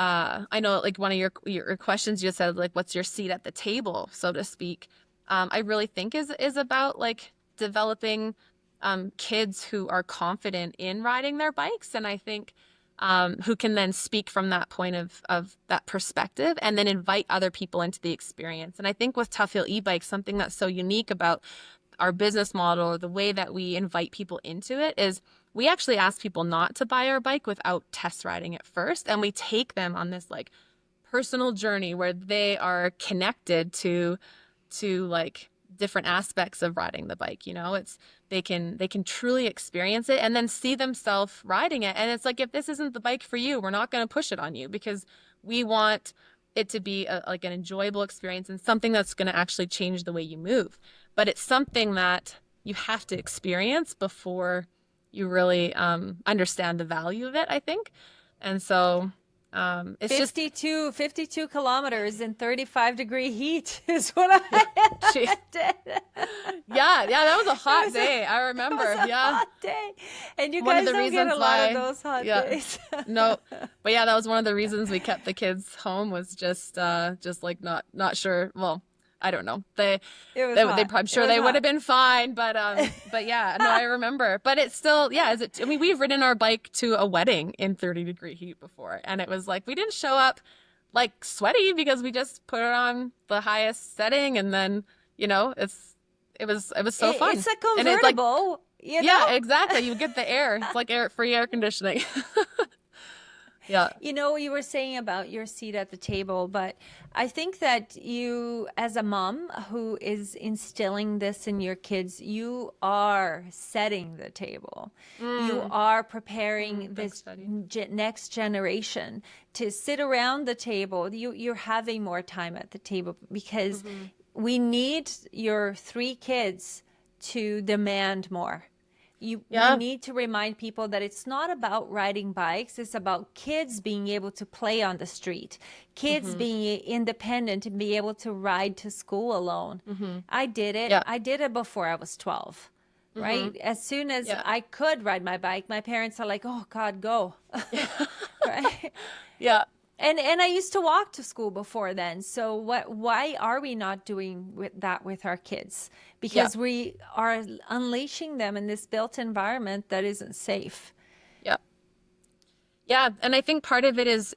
I know, like, one of your questions, you said, like, what's your seat at the table, so to speak. I really think is about like developing kids who are confident in riding their bikes, and I think who can then speak from that point of that perspective, and then invite other people into the experience. And I think with Tuff Hill e-bikes, something that's so unique about our business model, or the way that we invite people into it, is we actually ask people not to buy our bike without test riding it first. And we take them on this like personal journey where they are connected to like different aspects of riding the bike. They can truly experience it and then see themselves riding it. And it's like, if this isn't the bike for you, we're not going to push it on you, because we want it to be like an enjoyable experience and something that's going to actually change the way you move. But it's something that you have to experience before you really understand the value of it, I think. And so it's 52 kilometers in 35-degree heat is what I did. Yeah, that was a hot day. I remember. It was a hot day. And you guys don't get a lot of those hot days. No. But yeah, that was one of the reasons we kept the kids home, was just like not sure. Well, I don't know. I'm sure they would have been fine, but yeah, no, I remember. But it's still, yeah. I mean, we've ridden our bike to a wedding in 30-degree heat before, and it was like, we didn't show up like sweaty because we just put it on the highest setting, and then, it was so fun. It's a And it's like, convertible, yeah, exactly. You get the air. It's like free air conditioning. Yeah. You were saying about your seat at the table, but I think that you, as a mom who is instilling this in your kids, you are setting the table. You Mm. are preparing Thanks, this Betty. next generation to sit around the table. You're having more time at the table because Hmm. we need your three kids to demand more. We Yeah. need to remind people that it's not about riding bikes, it's about kids being able to play on the street, kids Hmm. being independent and be able to ride to school alone. Hmm. I did it. Yeah. I did it before I was 12. Hmm. Right? As soon as Yeah. I could ride my bike, my parents are like, "Oh God, go." Right? Yeah. And I used to walk to school before then. So why are we not doing that with our kids? Yeah. Because we are unleashing them in this built environment that isn't safe. Yeah. Yeah, and I think part of it is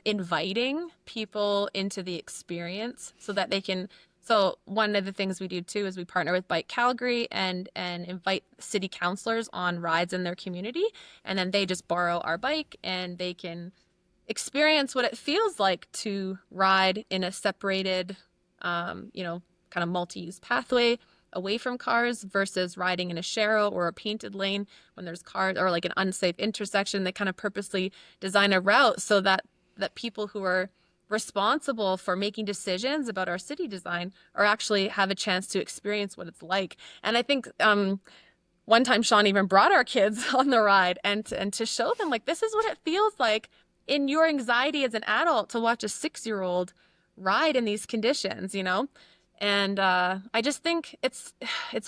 inviting people into the experience so that they can. So one of the things we do too is we partner with Bike Calgary and invite city councilors on rides in their community, and then they just borrow our bike and they can experience what it feels like to ride in a separated, kind of multi-use pathway away from cars versus riding in a sharrow or a painted lane when there's cars, or like an unsafe intersection. They kind of purposely design a route so that people who are responsible for making decisions about our city design or actually have a chance to experience what it's like. And I think one time Sean even brought our kids on the ride and to show them like this is what it feels like in your anxiety as an adult to watch a 6-year-old ride in these conditions. And I just think it's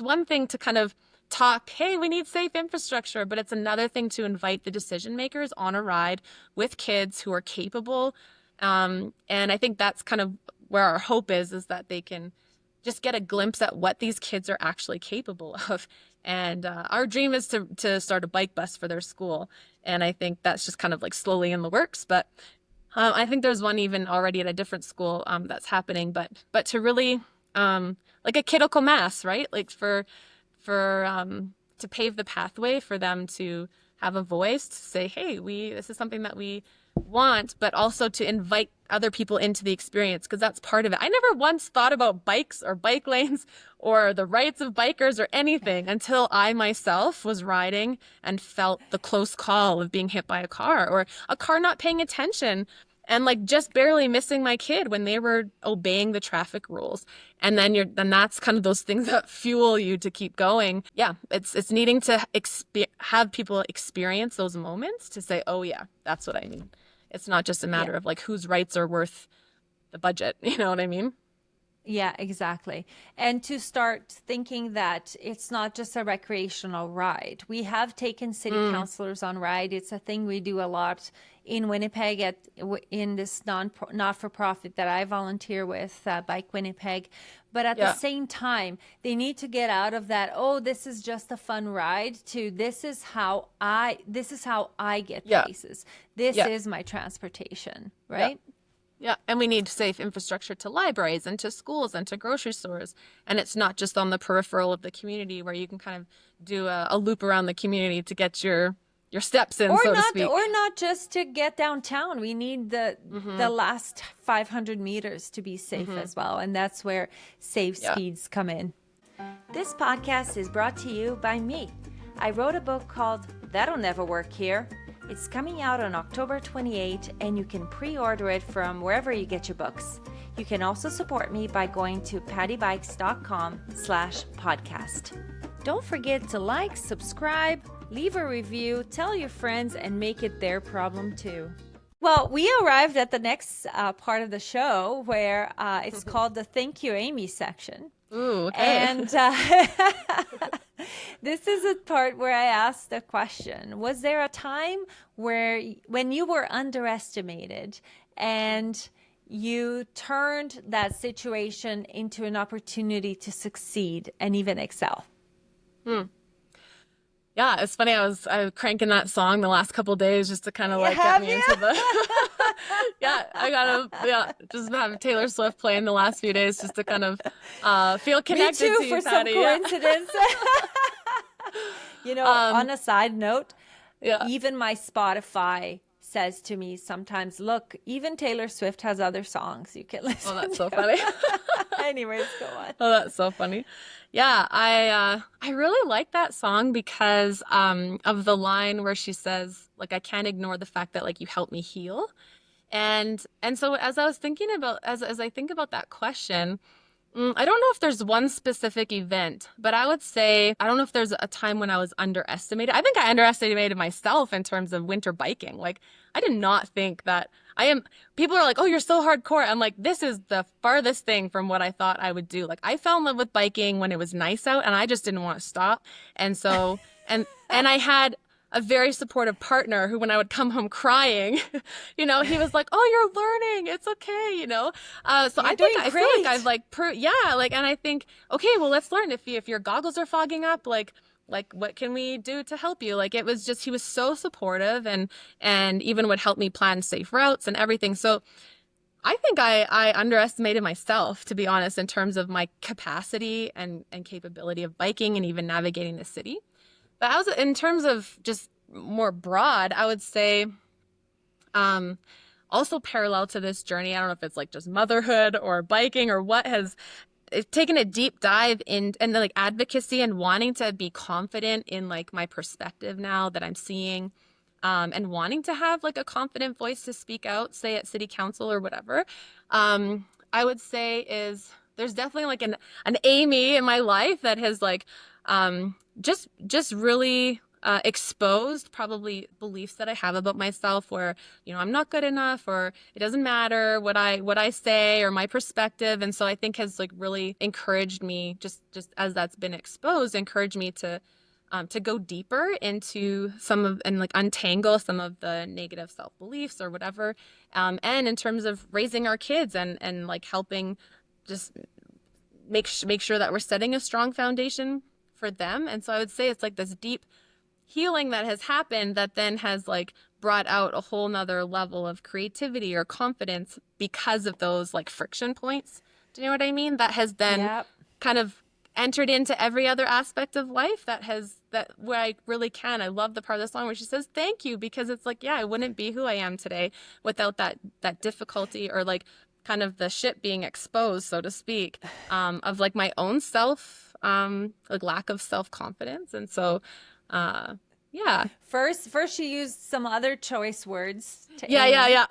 one thing to kind of talk, hey, we need safe infrastructure, but it's another thing to invite the decision makers on a ride with kids who are capable. And I think that's kind of where our hope is that they can just get a glimpse at what these kids are actually capable of. And our dream is to start a bike bus for their school. And I think that's just kind of like slowly in the works. But I think there's one even already at a different school that's happening. But to really like a kiddical mass, right? Like for to pave the pathway for them to have a voice to say, hey, this is something that we want, but also to invite other people into the experience because that's part of it. I never once thought about bikes or bike lanes or the rights of bikers or anything until I myself was riding and felt the close call of being hit by a car or a car not paying attention and like just barely missing my kid when they were obeying the traffic rules. And then that's kind of those things that fuel you to keep going. Yeah, it's needing to have people experience those moments to say, oh yeah, that's what I mean. It's not just a Yeah. matter of like whose rights are worth the budget. You know what I mean? Yeah, exactly. And to start thinking that it's not just a recreational ride. We have taken city Mm, councilors on ride. It's a thing we do a lot in Winnipeg in this not for profit that I volunteer with, Bike Winnipeg. But at the yeah, same time, they need to get out of that, oh, this is just a fun ride, to this is how I get yeah, places. This yeah, is my transportation, yeah. right? Yeah, and we need safe infrastructure to libraries and to schools and to grocery stores. And it's not just on the peripheral of the community where you can kind of do a loop around the community to get your steps in, so to speak. Or not just to get downtown. We need the Hmm. last 500 meters to be safe Hmm. as well, and that's where safe Yeah. speeds come in. This podcast is brought to you by me. I wrote a book called That'll Never Work Here. It's coming out on October 28, and you can pre-order it from wherever you get your books. You can also support me by going to pattybikes.com/podcast. Don't forget to like, subscribe, leave a review, tell your friends, and make it their problem too. Well, we arrived at the next part of the show where it's called the Thank You, Amy section. Ooh, okay. And this is a part where I asked the question, was there a time when you were underestimated and you turned that situation into an opportunity to succeed and even excel? Hmm. Yeah, it's funny. I was cranking that song the last couple days just to kind of like get Have me you? into the yeah, I gotta just have Taylor Swift playing the last few days just to kind of feel Me connected too, to you, for some Patty. Yeah. coincidence. Um, On a side note, yeah. even my Spotify says to me sometimes, look, even Taylor Swift has other songs you can Oh, listen that's so to. funny. Anyways, go on. Oh, that's so funny. Yeah, I really like that song because of the line where she says like I can't ignore the fact that like you helped me heal. And so as I was thinking about as I think about that question, I don't know if there's one specific event, but I would say I don't know if there's a time when I was underestimated. I think I underestimated myself in terms of winter biking. Like I did not think that I am people are like, "Oh, you're so hardcore." I'm like, "This is the farthest thing from what I thought I would do." Like I fell in love with biking when it was nice out and I just didn't want to stop. And so and I had a very supportive partner who when I would come home crying, he was like, "Oh, you're learning. It's okay," So You're I doing feel like I've great. like yeah, like and I think okay, well let's learn if your goggles are fogging up, like what can we do to help you? Like it was just he was so supportive and even would help me plan safe routes and everything. So I think I underestimated myself, to be honest, in terms of my capacity and capability of biking and even navigating the city. But I was in terms of just more broad, I would say um also parallel to this journey, I don't know if it's like just motherhood or biking or what has it's taken a deep dive in and like advocacy and wanting to be confident in like my perspective now that I'm seeing and wanting to have like a confident voice to speak out, say at city council or whatever. I would say is there's definitely like an Amy in my life that has like just really exposed probably beliefs that I have about myself where I'm not good enough or it doesn't matter what I say or my perspective, and so I think has like really encouraged me just as that's been exposed, encouraged me to go deeper into some of and like untangle some of the negative self beliefs or whatever, and in terms of raising our kids and like helping just make sure that we're setting a strong foundation for them. And so I would say it's like this deep healing that has happened that then has like brought out a whole nother level of creativity or confidence because of those like friction points. Do you know what I mean? That has then Yep. kind of entered into every other aspect of life that where I really can. I love the part of the song where she says thank you because it's like, yeah, I wouldn't be who I am today without that difficulty or like kind of the shit being exposed, so to speak, of like my own self, like lack of self-confidence. And so uh yeah. First you used some other choice words to Yeah, yeah, Amy. yeah.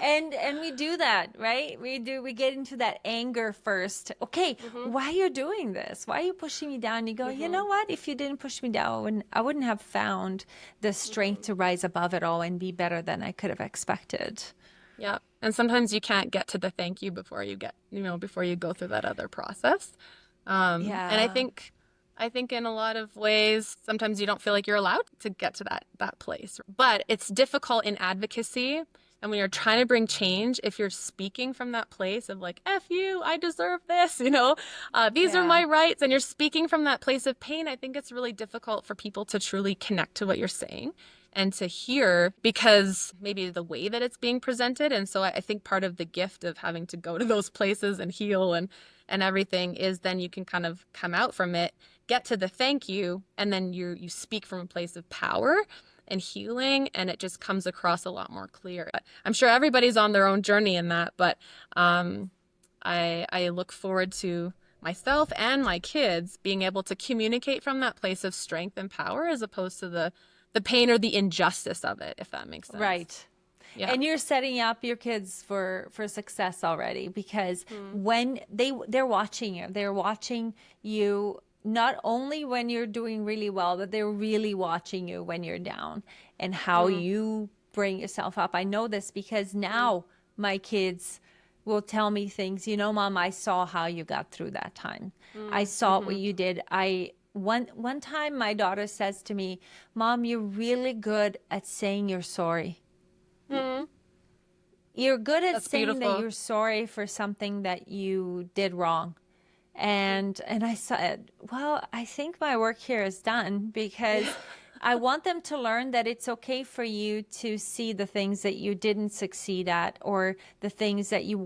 And we do that, right? We get into that anger first. Okay, hmm why are you doing this? Why are you pushing me down? You go, you know hmm what? If you didn't push me down, I wouldn't have found the strength to rise above it all and be better than I could have expected. Yeah. And sometimes you can't get to the thank you before you get, before you go through that other process. And Yeah. I think in a lot of ways, sometimes you don't feel like you're allowed to get to that place. But it's difficult in advocacy. And when you're trying to bring change, if you're speaking from that place of like, F you, I deserve this, these are Yeah. my rights, and you're speaking from that place of pain, I think it's really difficult for people to truly connect to what you're saying and to hear because maybe the way that it's being presented. And so I think part of the gift of having to go to those places and heal and everything is then you can kind of come out from it, get to the thank you, and then you speak from a place of power and healing, and it just comes across a lot more clear. I'm sure everybody's on their own journey in that, but I look forward to myself and my kids being able to communicate from that place of strength and power as opposed to the pain or the injustice of it, if that makes sense. Right. Yeah. And you're setting up your kids for success already because Mm, when they're watching you. They're watching you not only when you're doing really well, but they're really watching you when you're down and how mm, you bring yourself up. I know this because mm, now my kids will tell me things, Mom, I saw how you got through that time. I mm, saw what mm-hmm, you did. I one time my daughter says to me, Mom, you're really good at saying you're sorry. mm. You're good at That's saying that beautiful. you're sorry for something that you did wrong. And I said, well, I think my work here is done, because I want them to learn that it's okay for you to see the things that you didn't succeed at, or the things that you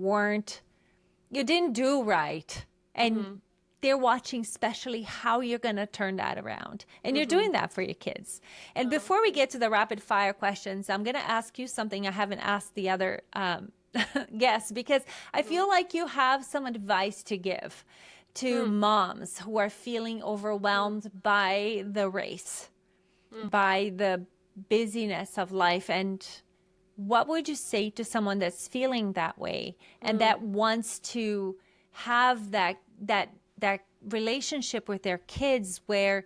didn't do right. And they're watching especially how you're going to turn that around. And you're doing that for your kids. And before we get to the rapid fire questions, I'm going to ask you something I haven't asked the other guests, because I feel like you have some advice to give to moms who are feeling overwhelmed by the race, by the busyness of life. And what would you say to someone that's feeling that way and that wants to have that relationship with their kids where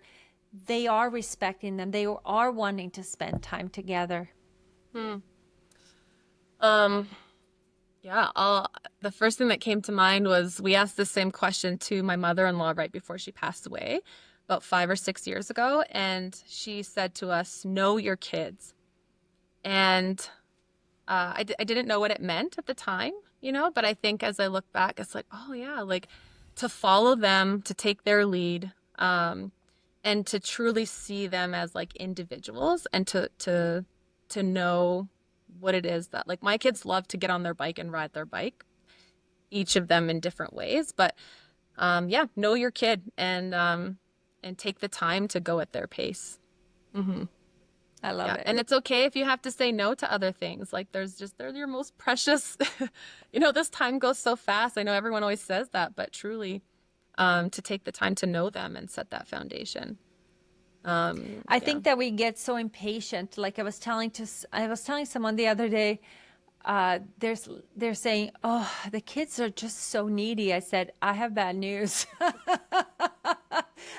they are respecting them, they are wanting to spend time together? Yeah, the first thing that came to mind was we asked the same question to my mother-in-law right before she passed away about 5 or 6 years ago. And she said to us, know your kids. And I didn't know what it meant at the time, but I think as I look back, it's like, oh yeah, like to follow them, to take their lead, and to truly see them as like individuals, and to know what it is that, like, my kids love to get on their bike and ride their bike, each of them in different ways. But yeah, know your kid, and take the time to go at their pace. I love it. And it's okay if you have to say no to other things. Like they're your most precious, this time goes so fast. I know everyone always says that, but truly, to take the time to know them and set that foundation. I think that we get so impatient. Like I was telling someone the other day, they're saying, oh, the kids are just so needy. I said, I have bad news.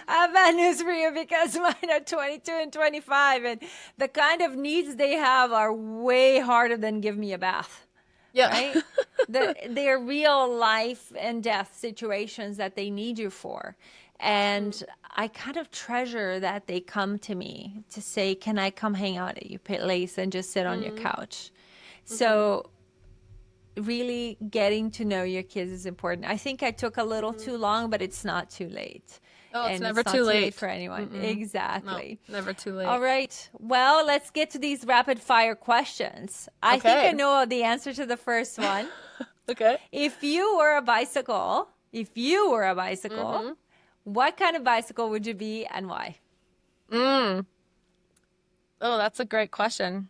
I have bad news for you, because mine are 22 and 25, and the kind of needs they have are way harder than give me a bath. Yeah. Right? They're real life and death situations that they need you for. And I kind of treasure that they come to me to say, can I come hang out at your place and just sit on your couch? So really getting to know your kids is important. I think I took a little too long, but it's not too late. Oh, it's And never not too late for anyone. No, Exactly. never too late. All right. Well, let's get to these rapid fire questions. I think I Okay. know the answer to the first one. Okay. If you were a bicycle, what kind of bicycle would you be, and why? Oh, that's a great question.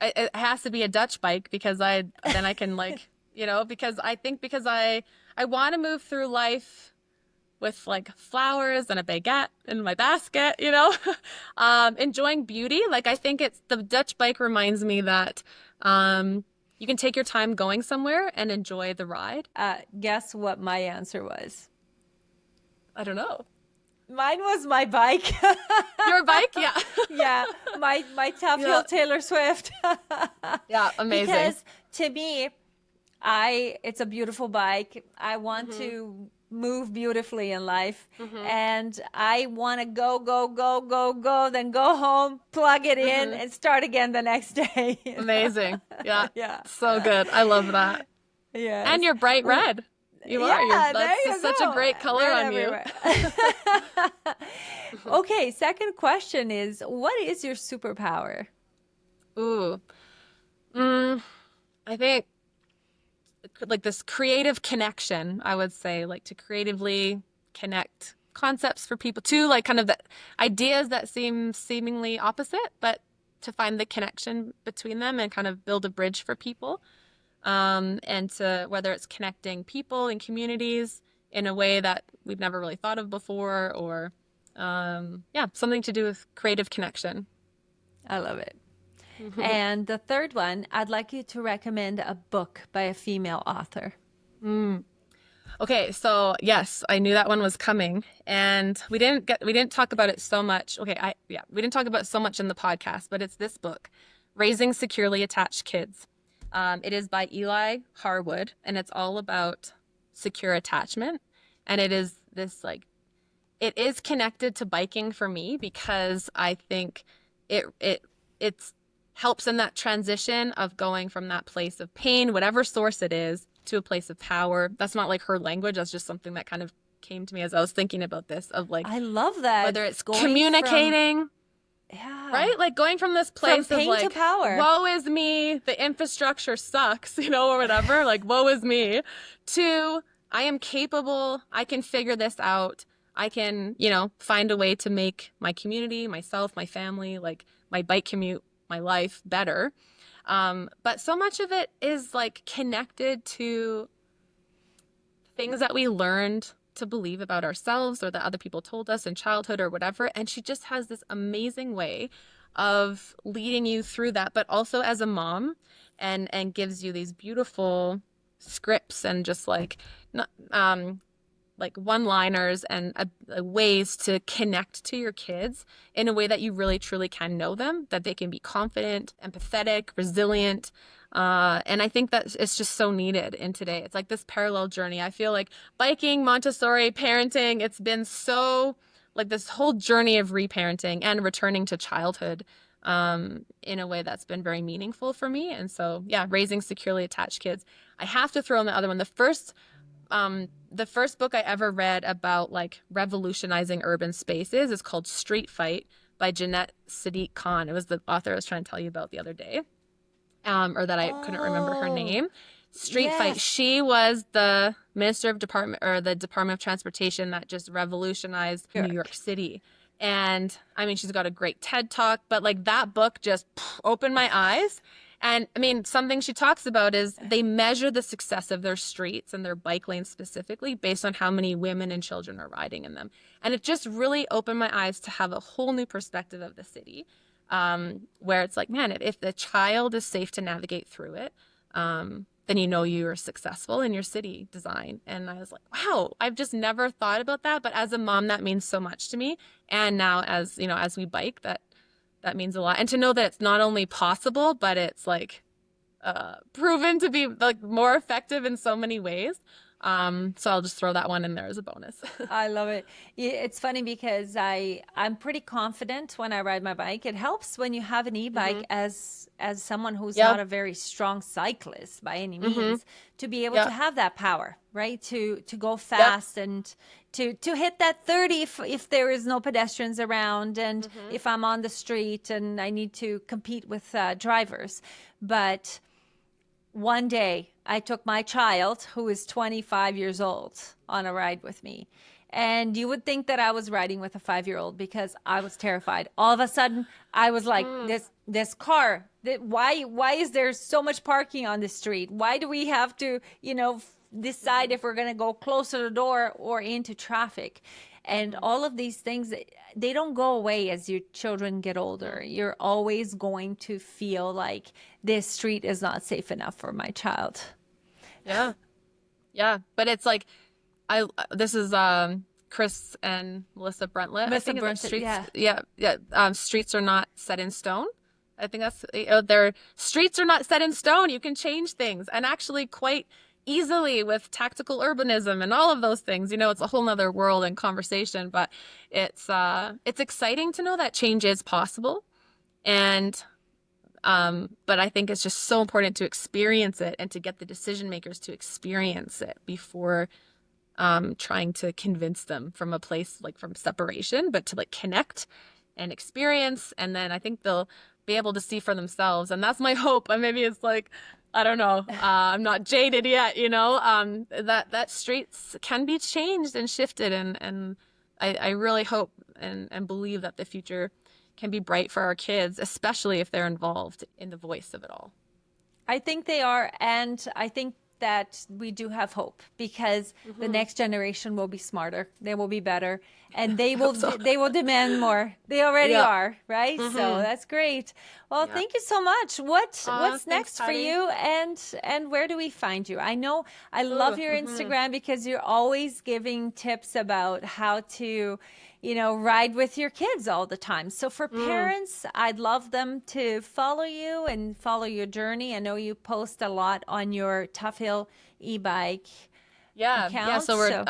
It has to be a Dutch bike, because I can like, because I want to move through life with like flowers and a baguette in my basket, enjoying beauty. Like I think the Dutch bike reminds me that you can take your time going somewhere and enjoy the ride. Guess what my answer was? I don't know. Mine was my bike. Your bike? Yeah. Yeah, my Tuff Hill Taylor Swift. Yeah, amazing. Because to me, it's a beautiful bike. I want to move beautifully in life, and I want to go, go, go, go, go, then go home, plug it in, and start again the next day. Amazing. Yeah. Yeah. So good. I love that. Yes. And you're bright red. You are. That's just such a great color Red on you. Okay, second question is, what is your superpower? Ooh. I think like this creative connection, I would say, like to creatively connect concepts for people to, like, kind of the ideas that seem seemingly opposite, but to find the connection between them and kind of build a bridge for people. And to, whether it's connecting people and communities in a way that we've never really thought of before, or something to do with creative connection. I love it. And the third one, I'd like you to recommend a book by a female author. Okay, so yes, I knew that one was coming, and we didn't talk about it so much. Okay, we didn't talk about it so much in the podcast, but it's this book, Raising Securely Attached Kids. It is by Eli Harwood, and it's all about secure attachment. And it is this, like, it is connected to biking for me, because I think it's helps in that transition of going from that place of pain, whatever source it is, to a place of power. That's not like her language. That's just something that kind of came to me as I was thinking about this, of like, I love that. whether it's Going communicating, yeah. right? Like going from this place From of pain like, to power. woe is me, the infrastructure sucks, you know, or whatever, like, woe is me, to I am capable, I can figure this out. I can, you know, find a way to make my community, myself, my family, like my bike commute, my life better. But so much of it is like connected to things that we learned to believe about ourselves or that other people told us in childhood or whatever. And she just has this amazing way of leading you through that, but also as a mom, and gives you these beautiful scripts and just like one-liners and ways to connect to your kids in a way that you really truly can know them, that they can be confident, empathetic, resilient. And I think that it's just so needed in today. It's like this parallel journey. I feel like biking, Montessori, parenting, it's been so like this whole journey of reparenting and returning to childhood in a way that's been very meaningful for me. And so, yeah, raising securely attached kids. I have to throw in the other one. The first book I ever read about like revolutionizing urban spaces is called Street Fight by Jeanette Sadiq Khan. It was the author I was trying to tell you about the other day, or that I couldn't remember her name. Street Fight. She was the minister of the Department of Transportation that just revolutionized New York City. And I mean, she's got a great TED Talk, but like that book just opened my eyes. And I mean, something she talks about is they measure the success of their streets and their bike lanes specifically based on how many women and children are riding in them. And it just really opened my eyes to have a whole new perspective of the city, where it's like, man, if the child is safe to navigate through it, then you know you're successful in your city design. And I was like, wow, I've just never thought about that. But as a mom, that means so much to me. And now as, you know, as we bike, that means a lot. And to know that it's not only possible, but it's like proven to be like more effective in so many ways. So I'll just throw that one in there as a bonus. I love it. It's funny because I'm pretty confident when I ride my bike. It helps when you have an e-bike as someone who's not a very strong cyclist by any means, to be able to have that power, right? To go fast and to hit that 30 if there is no pedestrians around, and if I'm on the street and I need to compete with drivers. But one day I took my child, who is 25 years old, on a ride with me. And you would think that I was riding with a 5-year-old because I was terrified. All of a sudden, I was like, this car, why is there so much parking on the street? Why do we have to, decide if we're going to go close to the door or into traffic? And all of these things, they don't go away as your children get older. You're always going to feel like this street is not safe enough for my child. Yeah. Yeah. But it's like, this is Chris and Melissa Bruntlett. I think it's streets. Streets are not set in stone. I think that's their streets are not set in stone. You can change things, and actually quite easily with tactical urbanism and all of those things. It's a whole nother world and conversation, but it's exciting to know that change is possible. And but I think it's just so important to experience it and to get the decision makers to experience it before trying to convince them from a place like from separation, but to like connect and experience. And then I think they'll be able to see for themselves. And that's my hope. And maybe it's like, I don't know. I'm not jaded yet, that streets can be changed and shifted. And I really hope and believe that the future can be bright for our kids, especially if they're involved in the voice of it all. I think they are. And I think that we do have hope because the next generation will be smarter. They will be better, and they will they will demand more. They already are, right? So that's great. Well, thank you so much. What's next for you, and where do we find you? I know I love your Instagram because you're always giving tips about how to ride with your kids all the time. So for parents, I'd love them to follow you and follow your journey. I know you post a lot on your Tuff e-bike account. Yeah. So we're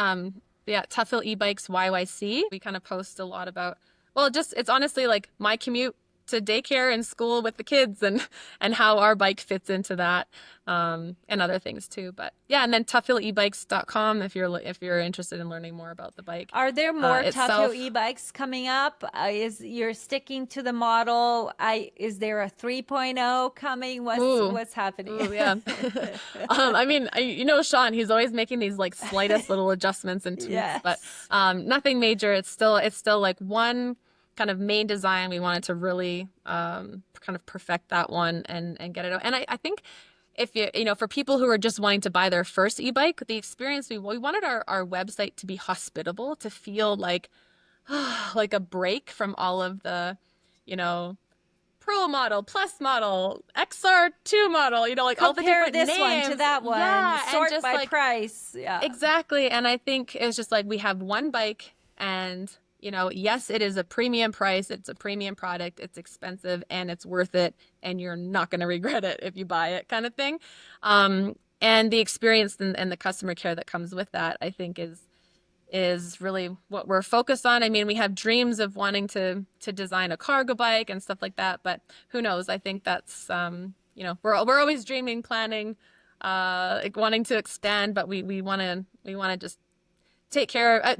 Tuff e-bikes YYC. We kind of post a lot about, it's honestly like my commute to daycare and school with the kids, and how our bike fits into that, and other things too. But yeah, and then tuffhillebikes.com if you're interested in learning more about the bike. Are there more Tuff Hill itself. e-bikes coming up? Is you're sticking to the model? Is there a 3.0 coming? What's happening? Ooh, yeah. I mean, Sean, he's always making these like slightest little adjustments and tweaks, Yes. but nothing major. It's still like one kind of main design. We wanted to really kind of perfect that one and get it out. And I think if for people who are just wanting to buy their first e-bike, the experience, we wanted our website to be hospitable, to feel like like a break from all of the, Pro model, Plus model, XR2 model, like all the Compare different this names. one to that one. Yeah, Sort and just by like, price. Yeah. exactly. And I think it was just like, we have one bike, and yes, it is a premium price. It's a premium product. It's expensive and it's worth it. And you're not going to regret it if you buy it, kind of thing. And the experience and the customer care that comes with that, I think is really what we're focused on. I mean, we have dreams of wanting to design a cargo bike and stuff like that, but who knows? I think that's, we're always dreaming, planning, like wanting to expand, but we want to just take care of,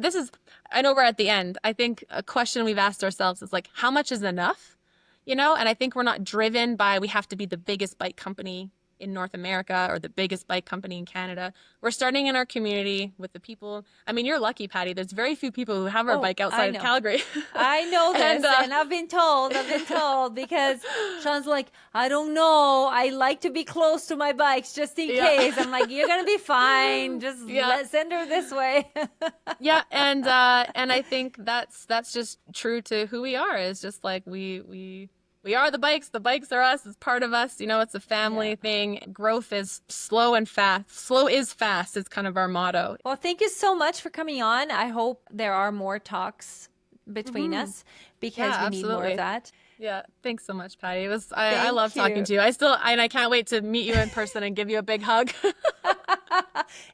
I know we're at the end. I think a question we've asked ourselves is like, how much is enough? And I think we're not driven by, we have to be the biggest bike company in North America or the biggest bike company in Canada. We're starting in our community with the people. I mean, you're lucky, Patty. There's very few people who have our bike outside of Calgary. I know this, and I've been told because Sean's like, I don't know. I like to be close to my bikes just in case. I'm like, you're gonna be fine. Just send her this way. Yeah, and I think that's just true to who we are. It's just like we are the bikes. The bikes are us. It's part of us. It's a family thing. Growth is slow and fast. Slow is fast is kind of our motto. Well, thank you so much for coming on. I hope there are more talks between us, because we need more of that. Yeah, thanks so much, Patty. I love talking to you. I can't wait to meet you in person and give you a big hug.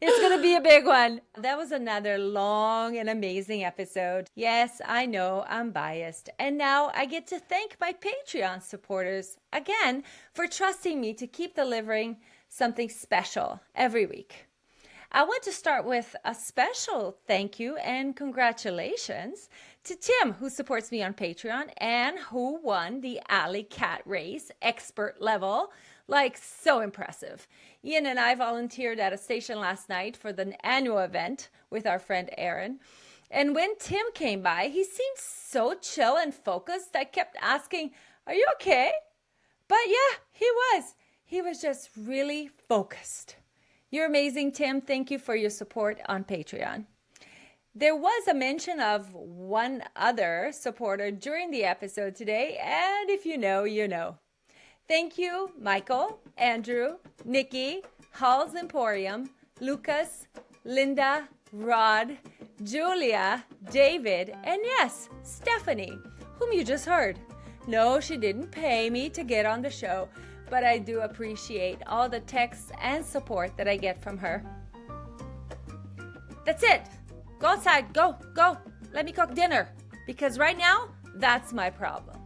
It's going to be a big one. That was another long and amazing episode. Yes, I know I'm biased. And now I get to thank my Patreon supporters again for trusting me to keep delivering something special every week. I want to start with a special thank you and congratulations to Tim, who supports me on Patreon and who won the Alley Cat Race expert level. Like, so impressive. Ian and I volunteered at a station last night for the annual event with our friend Aaron. And when Tim came by, he seemed so chill and focused. I kept asking, are you okay? But yeah, he was. He was just really focused. You're amazing, Tim. Thank you for your support on Patreon. There was a mention of one other supporter during the episode today, and if you know, you know. Thank you, Michael, Andrew, Nikki, Hall's Emporium, Lucas, Linda, Rod, Julia, David, and yes, Stephanie, whom you just heard. No, she didn't pay me to get on the show, but I do appreciate all the texts and support that I get from her. That's it. Go outside. Go. Let me cook dinner. Because right now, that's my problem.